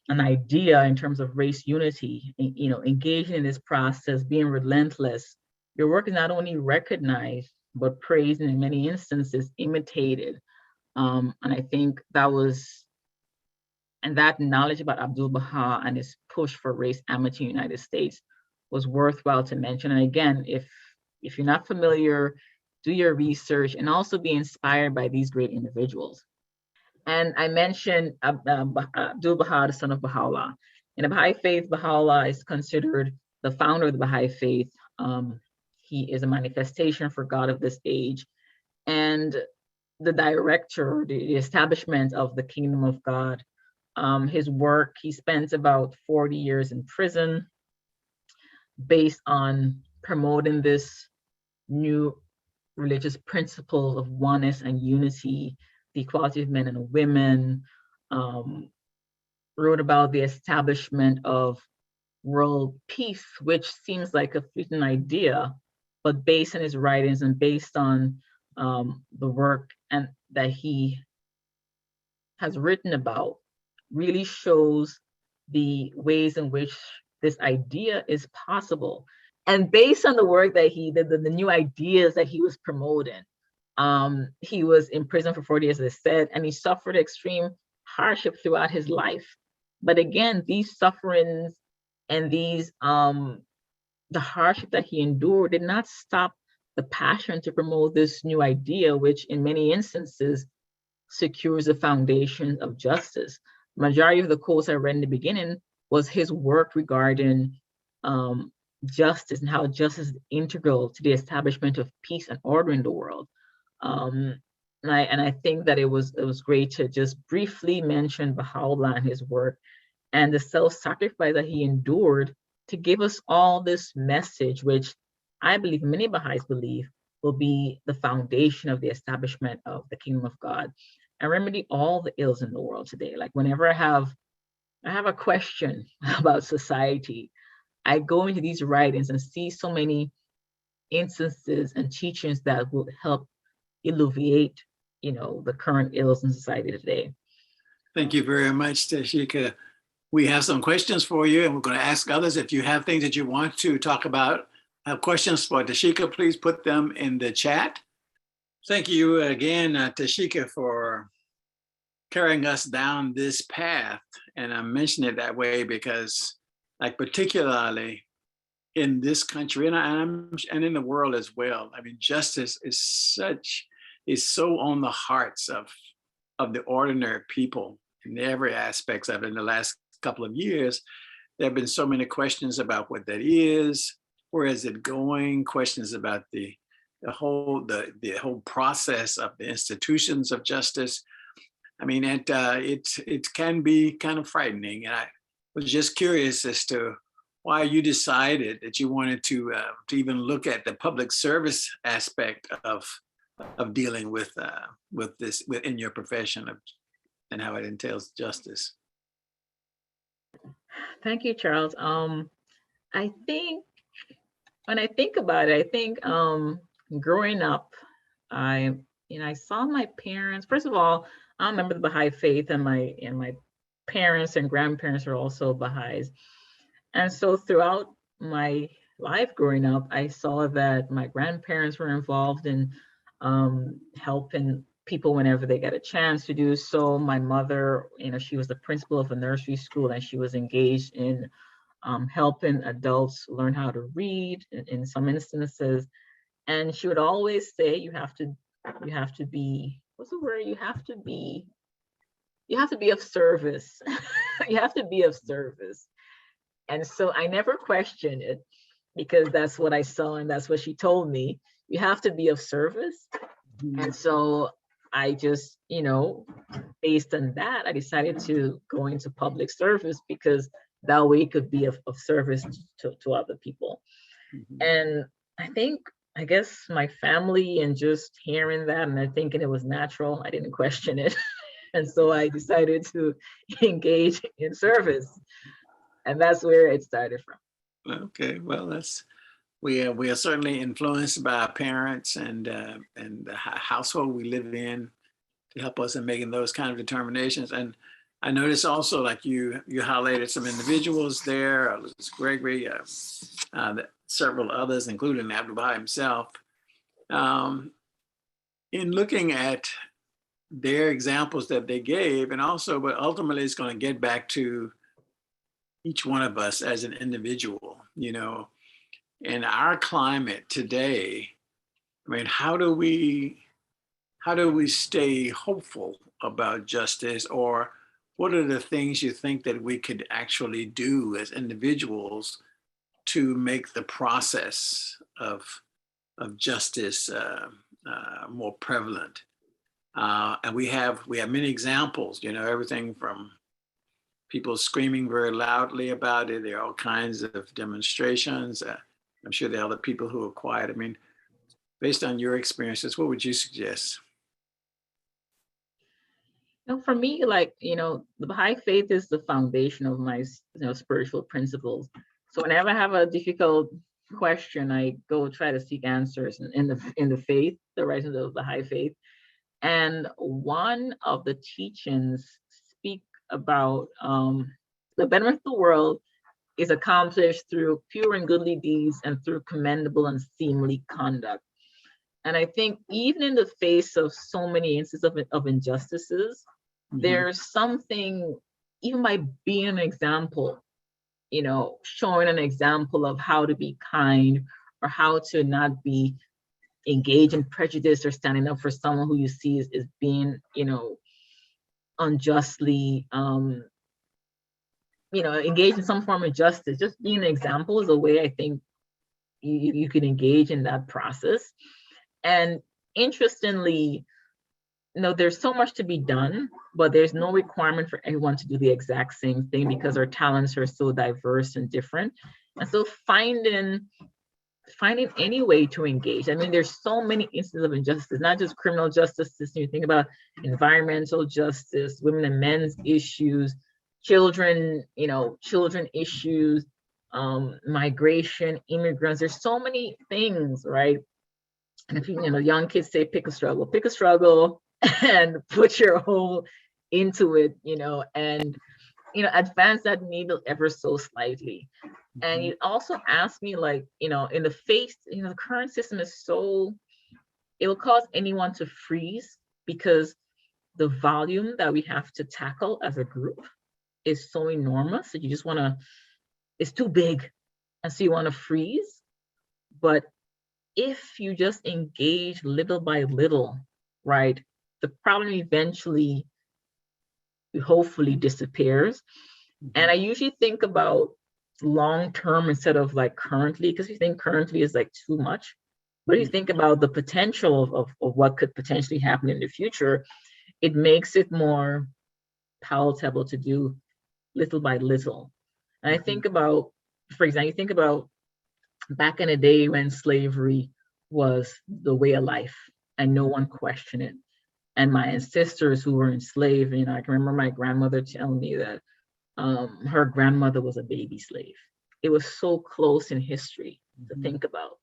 an idea in terms of race unity, engaging in this process, being relentless, your work is not only recognized, but praised, and in many instances imitated. And I think that knowledge about Abdul Baha and his push for race amateur United States was worthwhile to mention. And again, if you're not familiar, do your research and also be inspired by these great individuals. And I mentioned Abdul Baha, the son of Baha'u'llah. In the Baha'i faith, Baha'u'llah is considered the founder of the Baha'i faith. He is a manifestation for God of this age, and the director, the establishment of the kingdom of God. His work, he spent about 40 years in prison based on promoting this new religious principle of oneness and unity, the equality of men and women, wrote about the establishment of world peace, which seems like a fleeting idea, but based on his writings and based on the work and that he has written about, really shows the ways in which this idea is possible. And based on the work that he did, the new ideas that he was promoting, he was in prison for 40 years, as I said, and he suffered extreme hardship throughout his life. But again, these sufferings and the hardship that he endured did not stop the passion to promote this new idea, which in many instances secures the foundation of justice. Majority of the quotes I read in the beginning was his work regarding justice and how justice is integral to the establishment of peace and order in the world. And I think that it was great to just briefly mention Baha'u'llah and his work and the self-sacrifice that he endured to give us all this message, which I believe many Baha'is believe will be the foundation of the establishment of the kingdom of God and remedy all the ills in the world today. Like whenever I have a question about society, I go into these writings and see so many instances and teachings that will help alleviate, the current ills in society today. Thank you very much, Tschika. We have some questions for you, and we're going to ask others if you have things that you want to talk about, have questions for Tschika, please put them in the chat. Thank you again, Tschika, for carrying us down this path. And I mention it that way because, like, particularly in this country and in the world as well, I mean, justice is so on the hearts of the ordinary people in every aspects of it. In the last couple of years, there have been so many questions about what that is, where is it going, questions about the whole process of the institutions of justice. I mean, it can be kind of frightening. And I was just curious as to why you decided that you wanted to even look at the public service aspect of dealing with this within your profession and how it entails justice. Thank you, Charles. I think when I think about it, I think growing up, I saw my parents. First of all, I'm a member of the Baha'i faith, and my parents and grandparents are also Baha'is. And so throughout my life growing up, I saw that my grandparents were involved in helping people whenever they got a chance to do so. My mother, she was the principal of a nursery school, and she was engaged in helping adults learn how to read in some instances. And she would always say, you have to be, what's the word? You have to be of service. You have to be of service. And so I never questioned it because that's what I saw and that's what she told me. You have to be of service. Mm-hmm. And so I just, based on that, I decided to go into public service because that way it could be of service to other people. Mm-hmm. And I guess my family and just hearing that and thinking it was natural, I didn't question it. And so I decided to engage in service. And that's where it started from. Okay, well, we are certainly influenced by our parents and the household we live in to help us in making those kind of determinations. And I noticed also, like you highlighted some individuals there, Gregory, several others, including Abdul Baha himself, in looking at their examples that they gave, and also, but ultimately it's going to get back to each one of us as an individual, in our climate today. I mean, how do we stay hopeful about justice, or what are the things you think that we could actually do as individuals to make the process of justice more prevalent? And we have many examples, everything from people screaming very loudly about it. There are all kinds of demonstrations. I'm sure there are other people who are quiet. I mean, based on your experiences, what would you suggest? For me, the Baha'i faith is the foundation of my, spiritual principles. So whenever I have a difficult question, I go try to seek answers in the faith, the writings of the Baha'i faith. And one of the teachings speak about the betterment of the world is accomplished through pure and goodly deeds and through commendable and seemly conduct. And I think even in the face of so many instances of injustices, mm-hmm. there's something, even by being an example, showing an example of how to be kind or how to not be engaged in prejudice or standing up for someone who you see is being, unjustly, engaged in some form of justice. Just being an example is a way I think you can engage in that process. And interestingly, there's so much to be done, but there's no requirement for everyone to do the exact same thing because our talents are so diverse and different. And so finding any way to engage. I mean, there's so many instances of injustice, not just criminal justice system. You think about environmental justice, women and men's issues, children issues, migration, immigrants. There's so many things, right? And if young kids say pick a struggle and put your whole into it, and advance that needle ever so slightly. And you also ask me, like, in the face, the current system is so, it will cause anyone to freeze because the volume that we have to tackle as a group is so enormous that you just want to, it's too big. And so you want to freeze. But if you just engage little by little, right, the problem eventually, hopefully, disappears. And I usually think about long-term instead of like currently, because you think currently is like too much. But you think about the potential of what could potentially happen in the future, it makes it more palatable to do little by little. And I think about, for example, you think about back in the day when slavery was the way of life and no one questioned it. And my ancestors who were enslaved, I can remember my grandmother telling me that her grandmother was a baby slave. It was so close in history to think about.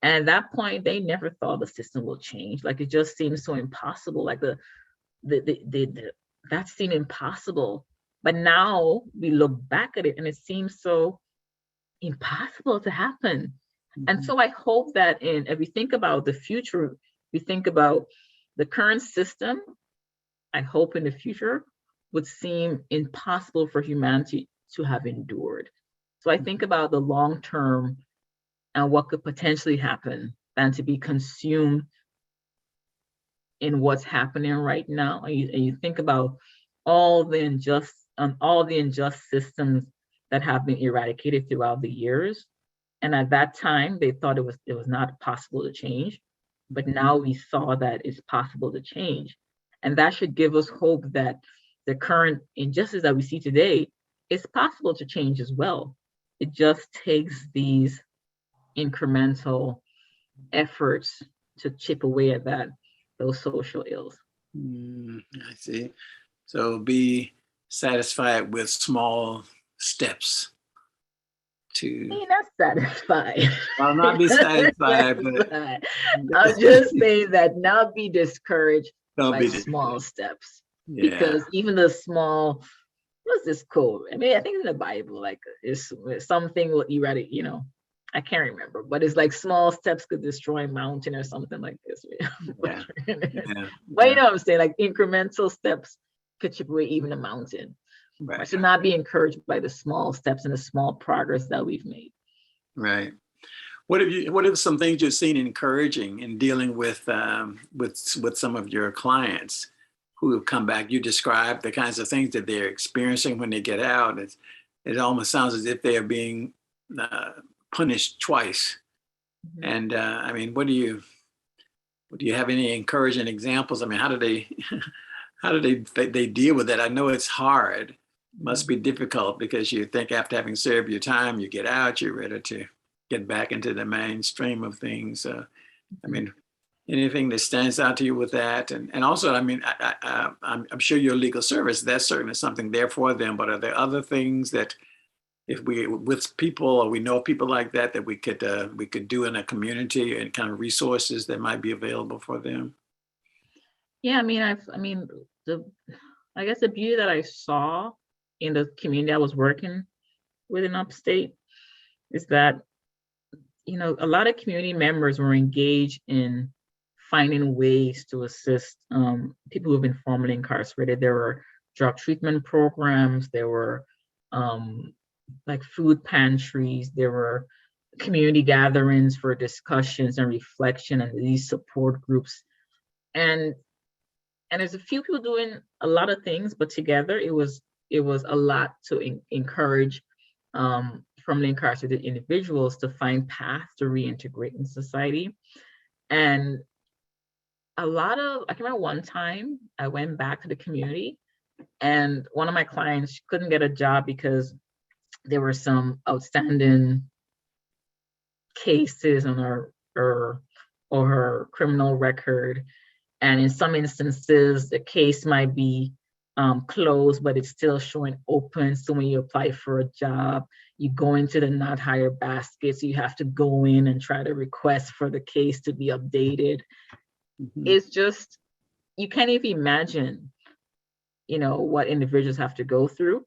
And at that point, they never thought the system will change. Like, it just seemed so impossible. Like that seemed impossible. But now we look back at it and it seems so impossible to happen. And so I hope that if we think about the future, we think about the current system, I hope in the future would seem impossible for humanity to have endured. So I think about the long term and what could potentially happen than to be consumed in what's happening right now. And you think about all the unjust systems that have been eradicated throughout the years. And at that time, they thought it was not possible to change. But now we saw that it's possible to change. And that should give us hope that the current injustice that we see today is possible to change as well. It just takes these incremental efforts to chip away at those social ills. I see. So be satisfied with small steps to. Be not satisfied. I'll not be satisfied, but I'm just saying that not be discouraged by be small steps. Yeah. Because even the small, what's this quote? I mean, I think in the Bible, like, it's something what you read it, I can't remember, but it's like small steps could destroy a mountain or something like this. But you know what I'm saying? Like, incremental steps could chip away even a mountain. Right. I should not be encouraged by the small steps and the small progress that we've made. Right. What are some things you've seen encouraging in dealing with some of your clients who have come back? You described the kinds of things that they're experiencing when they get out. It almost sounds as if they are being punished twice. And I mean, do you have any encouraging examples? I mean, how do they deal with that? I know it's hard. Must be difficult because you think after having served your time, you get out, you're ready to get back into the mainstream of things. I mean, anything that stands out to you with that? And also, I mean, I'm sure your legal service, that's certainly something there for them, but are there other things that if we, with people, or we know people like that we could do in a community, and kind of resources that might be available for them? Yeah, I guess the beauty that I saw in the community I was working with in upstate is that, a lot of community members were engaged in finding ways to assist people who've been formerly incarcerated. There were drug treatment programs, there were like food pantries, there were community gatherings for discussions and reflection, and these support groups. And there's a few people doing a lot of things, but together it was a lot to encourage formerly incarcerated individuals to find paths to reintegrate in society. And I can remember one time I went back to the community, and one of my clients couldn't get a job because there were some outstanding cases on her criminal record. And in some instances, the case might be closed, but it's still showing open. So when you apply for a job, you go into the not hired basket. So you have to go in and try to request for the case to be updated. Mm-hmm. It's just, you can't even imagine, what individuals have to go through.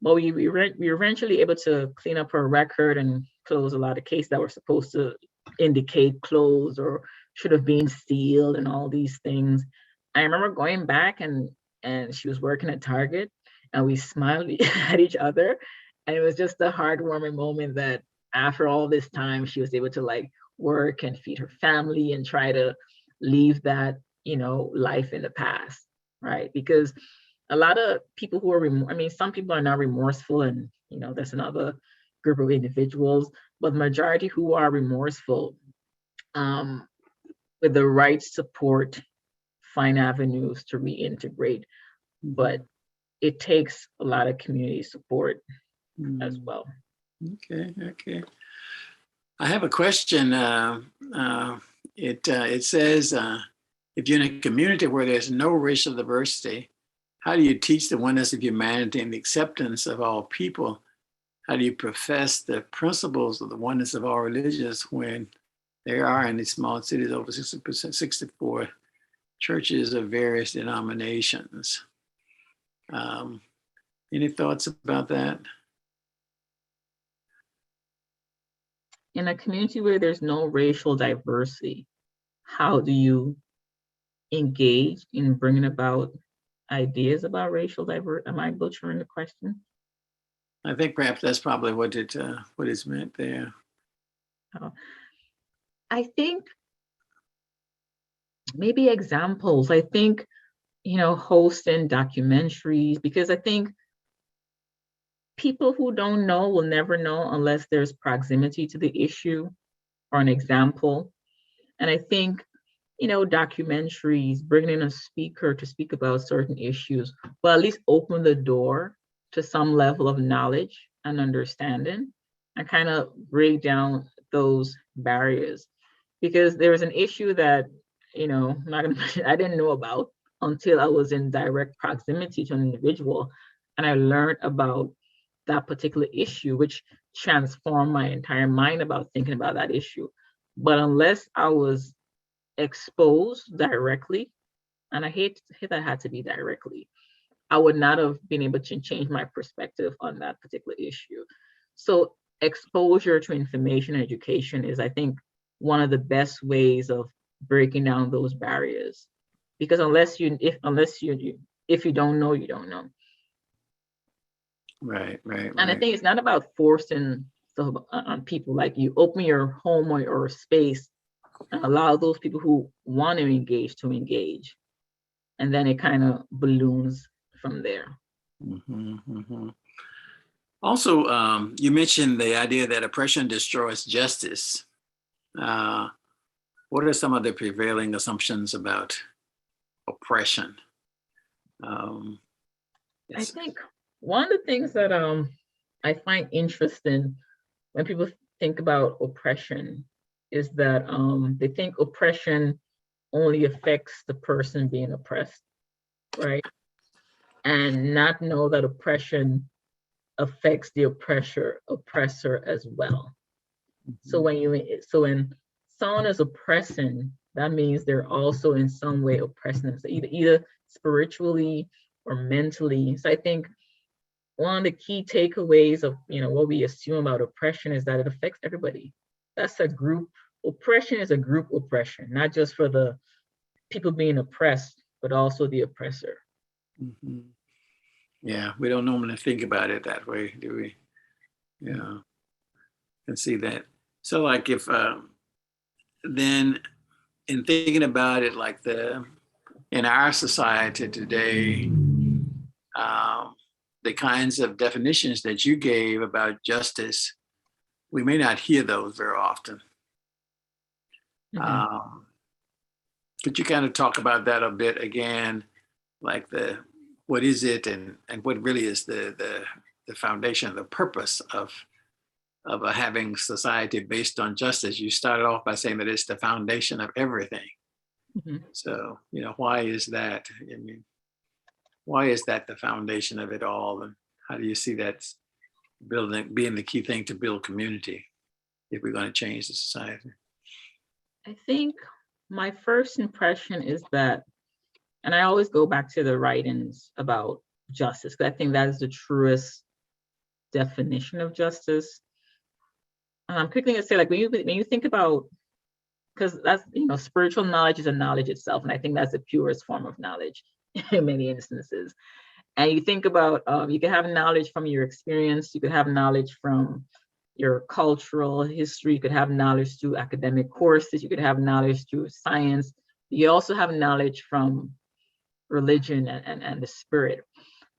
But we were eventually able to clean up her record and close a lot of cases that were supposed to indicate closed or should have been sealed and all these things. I remember going back and she was working at Target, and we smiled at each other. And it was just a heartwarming moment that after all this time, she was able to work and feed her family and try to leave that, life in the past, right? Because a lot of people who are, some people are not remorseful, and, that's another group of individuals, but the majority who are remorseful, with the right support, find avenues to reintegrate. But it takes a lot of community support as well. Okay. I have a question. It says, if you're in a community where there's no racial diversity, how do you teach the oneness of humanity and the acceptance of all people? How do you profess the principles of the oneness of all religions when there are in these small cities over 60%, 64 churches of various denominations? Any thoughts about that? In a community where there's no racial diversity, how do you engage in bringing about ideas about racial diversity? Am I butchering the question? I think perhaps that's probably what is meant there. I think maybe examples. I think, hosting documentaries, because I think people who don't know will never know unless there's proximity to the issue or an example. And I think, documentaries, bringing in a speaker to speak about certain issues, will at least open the door to some level of knowledge and understanding and kind of break down those barriers. Because there was an issue that, I'm not going to mention, I didn't know about until I was in direct proximity to an individual, and I learned about that particular issue, which transformed my entire mind about thinking about that issue. But unless I was exposed directly, and I hate that it had to be directly, I would not have been able to change my perspective on that particular issue. So exposure to information and education is, I think, one of the best ways of breaking down those barriers. Because if you don't know, you don't know. Right. And I think it's not about forcing stuff on people. Like, you open your home or space and allow those people who want to engage. And then it kind of balloons from there. Also, you mentioned the idea that oppression destroys justice. What are some of the prevailing assumptions about oppression? I think one of the things that I find interesting when people think about oppression is that they think oppression only affects the person being oppressed, right? And not know that oppression affects the oppressor as well. So when someone is oppressing, that means they're also in some way oppressing them, so either spiritually or mentally. So I think one of the key takeaways of what we assume about oppression is that it affects everybody. That's a group. Oppression is a group oppression, not just for the people being oppressed, but also the oppressor. Yeah, we don't normally think about it that way, do we? Yeah, and see that. So, like, if then in thinking about it, like in our society today, the kinds of definitions that you gave about justice we may not hear those very often. Mhm. Could you kind of talk about that a bit again, like what is it, and what really is the foundation, the purpose of having society based on justice? You started off by saying that it's the foundation of everything. Mhm. So, why is that? I mean, why is that the foundation of it all? And how do you see that being the key thing to build community if we're going to change the society? I think my first impression is that, and I always go back to the writings about justice, because I think that is the truest definition of justice. I'm quickly gonna say, like, when you think about, because that's, spiritual knowledge is a knowledge itself, and I think that's the purest form of knowledge in many instances. And you think about, you can have knowledge from your experience, you could have knowledge from your cultural history, you could have knowledge through academic courses, you could have knowledge through science. You also have knowledge from religion and the spirit.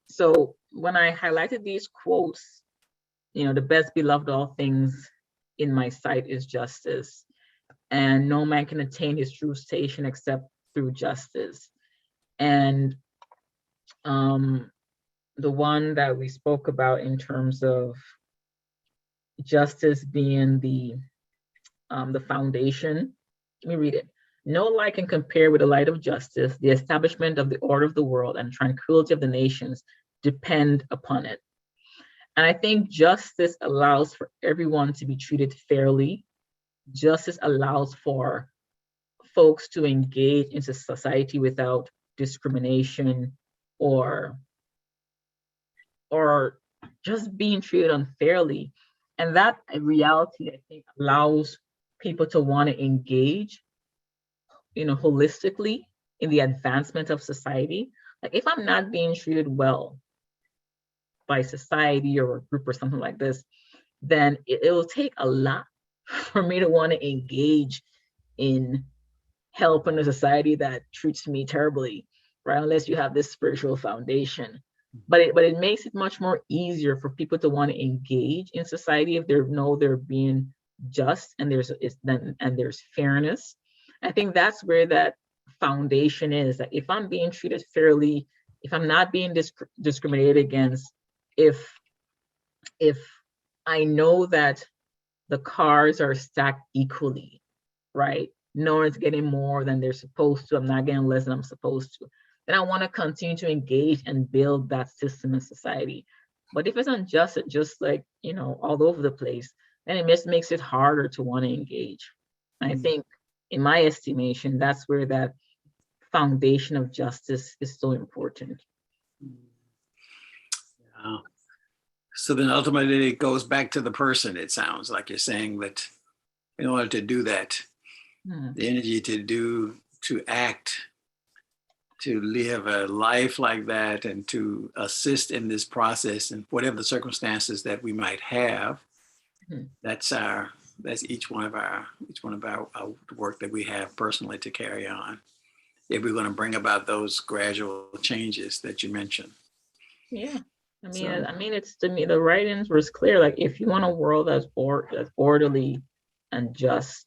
So when I highlighted these quotes, the best beloved of all things in my sight is justice, and no man can attain his true station except through justice. And the one that we spoke about in terms of justice being the foundation, let me read it. No light can compare with the light of justice. The establishment of the order of the world and tranquility of the nations depend upon it. And I think justice allows for everyone to be treated fairly. Justice allows for folks to engage into society without discrimination or just being treated unfairly. And that reality, I think, allows people to want to engage, holistically in the advancement of society. Like, if I'm not being treated well by society or a group or something like this, then it will take a lot for me to want to engage in helping a society that treats me terribly, right? Unless you have this spiritual foundation. But it makes it much more easier for people to want to engage in society if they know they're being just and there's fairness. I think that's where that foundation is. That if I'm being treated fairly, if I'm not being discriminated against, if I know that the cards are stacked equally, right? No one's getting more than they're supposed to. I'm not getting less than I'm supposed to. Then I want to continue to engage and build that system in society. But if it's unjust and just like, all over the place, then it just makes it harder to want to engage. And I think, in my estimation, that's where that foundation of justice is so important. So then ultimately it goes back to the person, it sounds like you're saying, that in order to do that, the energy to act, to live a life like that, and to assist in this process and whatever the circumstances that we might have, that's each one of our work that we have personally to carry on, if we're going to bring about those gradual changes that you mentioned. Yeah. I mean, it's, to me, the writings were clear. Like, if you want a world that's orderly and just,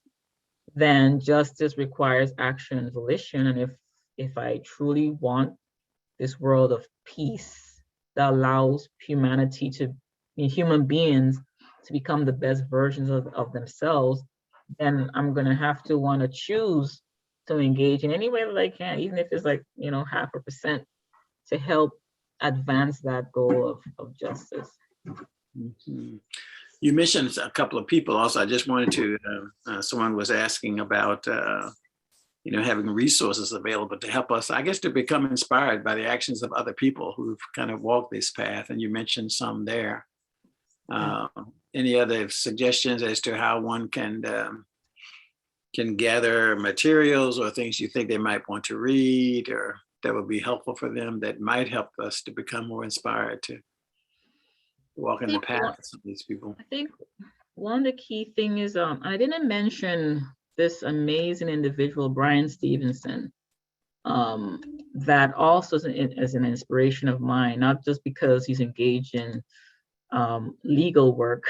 then justice requires action and volition. And if I truly want this world of peace that allows humanity to, human beings to become the best versions of themselves, then I'm gonna have to want to choose to engage in any way that I can, even if it's like, 0.5%, to help advance that goal of justice. Mm-hmm. You mentioned a couple of people also. I just wanted to, someone was asking about, having resources available to help us, I guess, to become inspired by the actions of other people who've kind of walked this path. And you mentioned some there. Any other suggestions as to how one can gather materials or things you think they might want to read, or that would be helpful for them, that might help us to become more inspired to walk in the path of these people? I think one of the key things is, I didn't mention this amazing individual, Brian Stevenson, that also is an inspiration of mine, not just because he's engaged in legal work,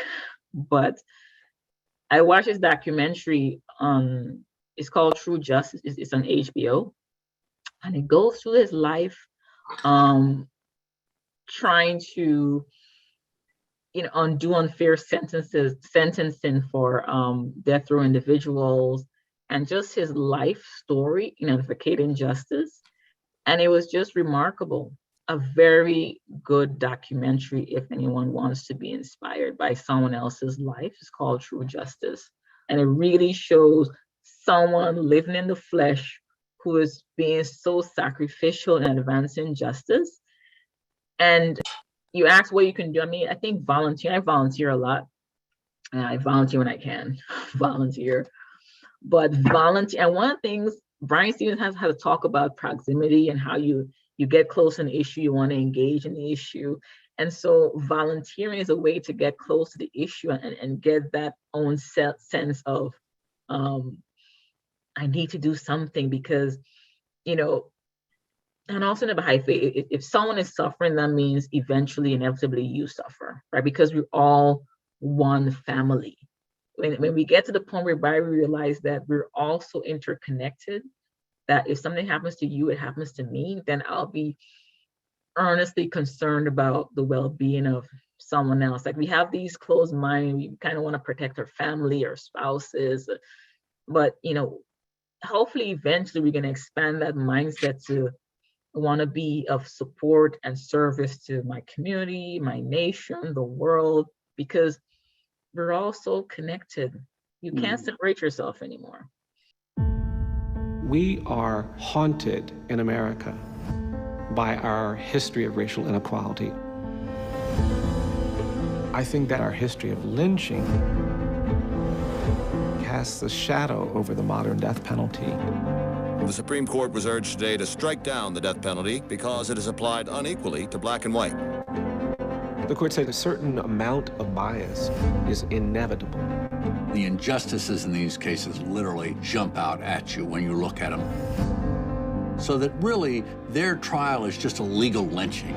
but I watched this documentary on, it's called True Justice. It's on HBO, and it goes through his life, trying to, undo unfair sentencing for death row individuals, and just his life story in advocating justice. And it was just remarkable. A very good documentary if anyone wants to be inspired by someone else's life. It's called True Justice. And it really shows someone living in the flesh who is being so sacrificial in advancing justice. And you ask what you can do. I mean, I think volunteer, I volunteer a lot. And I volunteer when I can volunteer. But volunteer, and one of the things Brian Stevenson has to talk about proximity and how you get close to an issue, you want to engage in the issue. And so volunteering is a way to get close to the issue and get that own sense of, I need to do something because, and also in the Baha'i faith, if someone is suffering, that means eventually, inevitably you suffer, right? Because we're all one family. When we get to the point whereby we realize that we're also interconnected, that if something happens to you, it happens to me, then I'll be earnestly concerned about the well-being of someone else. Like we have these closed minds, we kind of want to protect our family, our spouses, but hopefully eventually we're going to expand that mindset to want to be of support and service to my community, my nation, the world, because we're all so connected. You can't separate yourself anymore. We are haunted in America by our history of racial inequality. I think that our history of lynching casts a shadow over the modern death penalty. The Supreme Court was urged today to strike down the death penalty because it is applied unequally to black and white. The court said a certain amount of bias is inevitable. The injustices in these cases literally jump out at you when you look at them. So that really, their trial is just a legal lynching.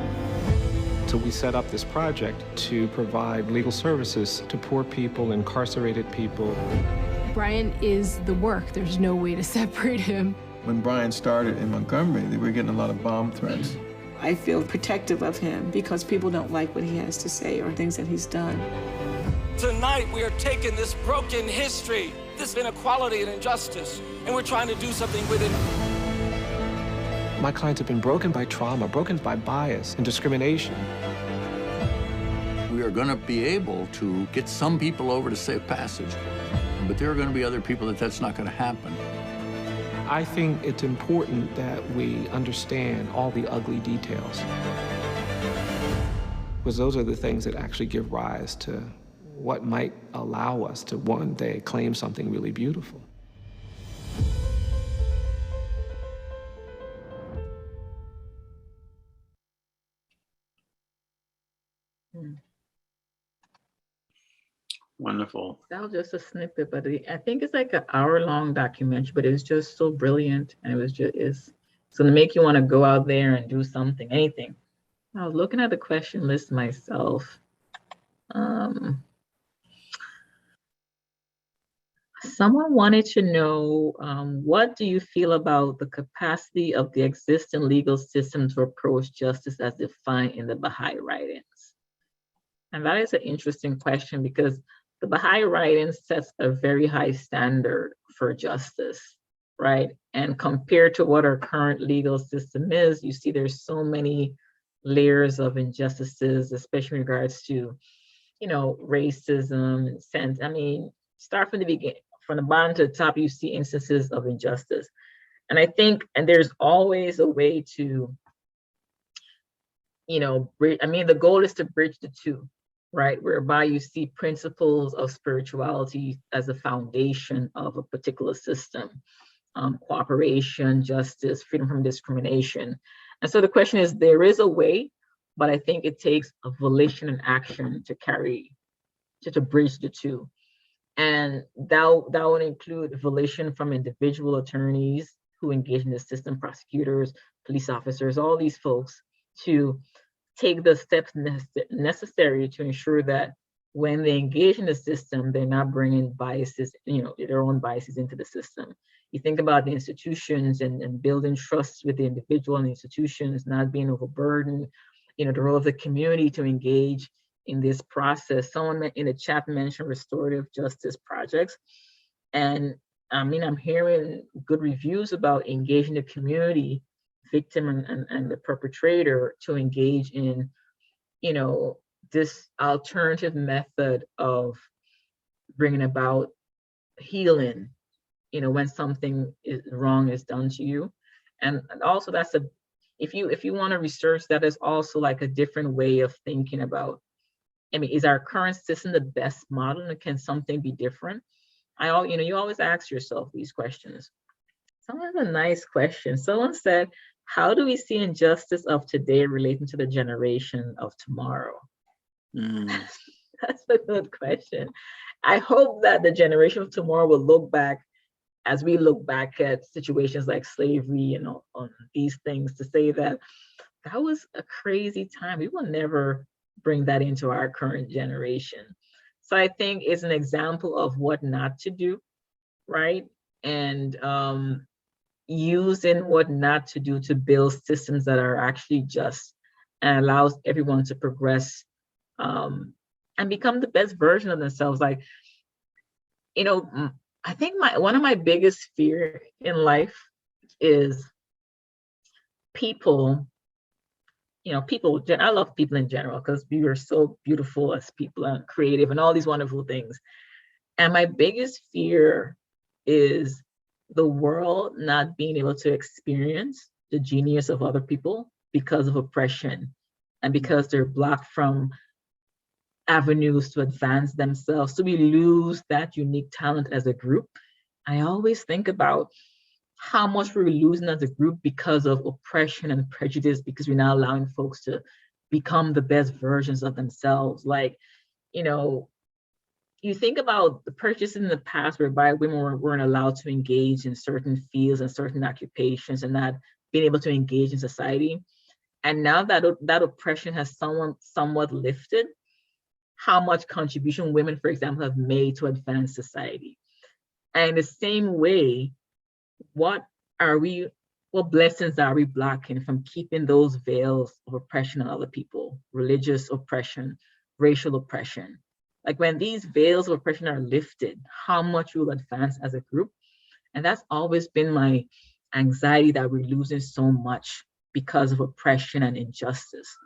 So we set up this project to provide legal services to poor people, incarcerated people. Brian is the work. There's no way to separate him. When Brian started in Montgomery, they were getting a lot of bomb threats. I feel protective of him because people don't like what he has to say or things that he's done. Tonight, we are taking this broken history, this inequality and injustice, and we're trying to do something with it. My clients have been broken by trauma, broken by bias and discrimination. We are going to be able to get some people over to safe passage, but there are going to be other people that's not going to happen. I think it's important that we understand all the ugly details, because those are the things that actually give rise to what might allow us to one day claim something really beautiful. Wonderful. That was just a snippet, but I think it's like an hour-long documentary, but it was just so brilliant, and it's going to make you want to go out there and do something, anything. I was looking at the question list myself. Someone wanted to know, what do you feel about the capacity of the existing legal system to approach justice as defined in the Baha'i writings? And that is an interesting question because the Baha'i writings sets a very high standard for justice, right? And compared to what our current legal system is, you see there's so many layers of injustices, especially in regards to, racism and sense. I mean, start from the beginning, from the bottom to the top, you see instances of injustice. And I think, and there's always a way to, the goal is to bridge the two, right? Whereby you see principles of spirituality as a foundation of a particular system, cooperation, justice, freedom from discrimination. And so the question is, there is a way, but I think it takes a volition and action to bridge the two. And that would include volition from individual attorneys who engage in the system, prosecutors, police officers, all these folks, to take the steps necessary to ensure that when they engage in the system, they're not bringing biases, their own biases into the system. You think about the institutions and building trust with the individual and the institutions, not being overburdened, the role of the community to engage in this process. Someone in the chat mentioned restorative justice projects. And I'm hearing good reviews about engaging the community, victim and the perpetrator, to engage in, this alternative method of bringing about healing, when something wrong is done to you. And also if you want to research, that is also like a different way of thinking about, is our current system the best model, and can something be different? You always ask yourself these questions. Someone has a nice question. Someone said, how do we see injustice of today relating to the generation of tomorrow? That's a good question. I hope that the generation of tomorrow will look back, as we look back at situations like slavery and on these things, to say that was a crazy time. We will never bring that into our current generation. So I think it's an example of what not to do, right? And using what not to do to build systems that are actually just and allows everyone to progress and become the best version of themselves. Like, I think one of my biggest fear in life is people. I love people in general because we are so beautiful as people and creative and all these wonderful things. And my biggest fear is the world not being able to experience the genius of other people because of oppression and because they're blocked from avenues to advance themselves. So we lose that unique talent as a group. I always think about how much we're losing as a group because of oppression and prejudice, because we're not allowing folks to become the best versions of themselves. Like, you think about the purchases in the past whereby women weren't allowed to engage in certain fields and certain occupations and not being able to engage in society. And now that oppression has somewhat lifted, how much contribution women, for example, have made to advance society. And in the same way, what blessings are we blocking from keeping those veils of oppression on other people, religious oppression, racial oppression? Like, when these veils of oppression are lifted, how much we will advance as a group? And that's always been my anxiety, that we're losing so much because of oppression and injustice.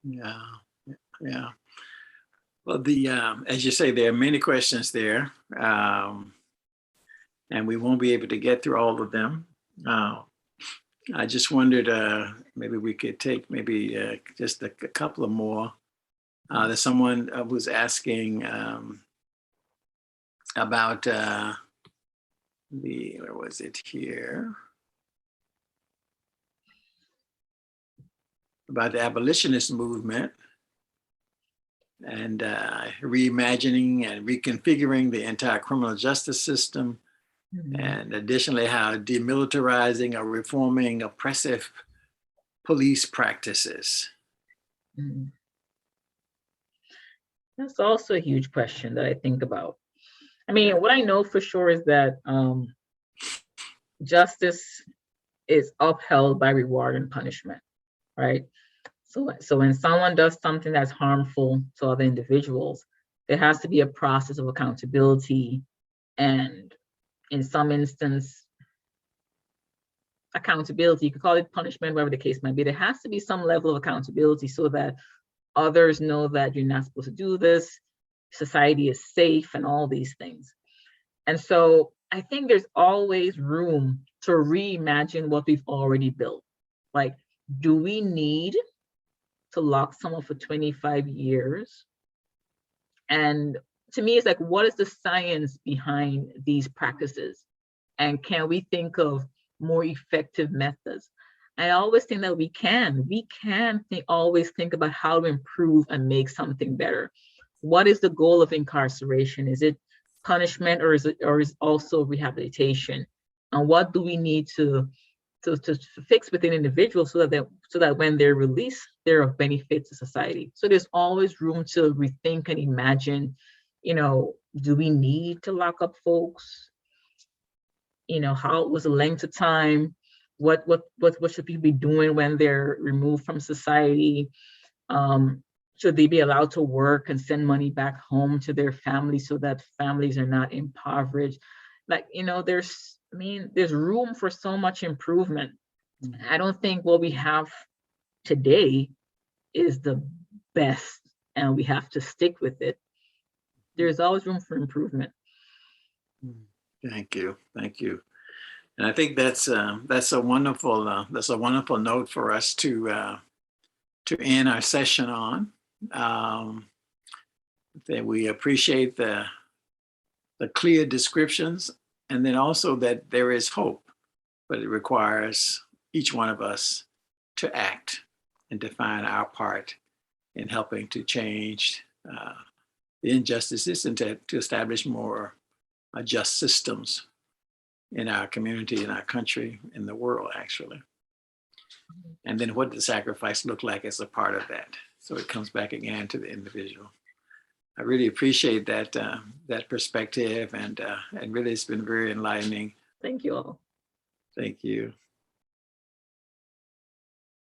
Yeah. Well, as you say, there are many questions there, and we won't be able to get through all of them. I just wondered, maybe we could take just a couple of more. There's someone who's asking about where was it here? About the abolitionist movement and reimagining and reconfiguring the entire criminal justice system. Mm-hmm. And additionally, how demilitarizing or reforming oppressive police practices. Mm-hmm. That's also a huge question that I think about. What I know for sure is that justice is upheld by reward and punishment, right? So when someone does something that's harmful to other individuals, there has to be a process of accountability, and in some instance, accountability, you could call it punishment, whatever the case might be. There has to be some level of accountability so that others know that you're not supposed to do this, society is safe, and all these things. And so I think there's always room to reimagine what we've already built. Like, do we need to lock someone for 25 years? And to me, it's like, what is the science behind these practices? And can we think of more effective methods? I always think that we can always think about how to improve and make something better. What is the goal of incarceration? Is it punishment, or is it also rehabilitation? And what do we need to fix within individuals so that when they're released they're of benefit to society. So there's always room to rethink and imagine, do we need to lock up folks? How was the length of time? What should people be doing when they're removed from society? Should they be allowed to work and send money back home to their families so that families are not impoverished? There's room for so much improvement. I don't think what we have today is the best, and we have to stick with it. There's always room for improvement. Thank you. And I think that's a wonderful note for us to end our session on. That we appreciate the clear descriptions, and then also that there is hope, but it requires each one of us to act and define our part in helping to change the injustices and to establish more just systems in our community, in our country, in the world, actually. And then what does sacrifice look like as a part of that? So it comes back again to the individual. I really appreciate that perspective, and really it's been very enlightening. Thank you all. Thank you.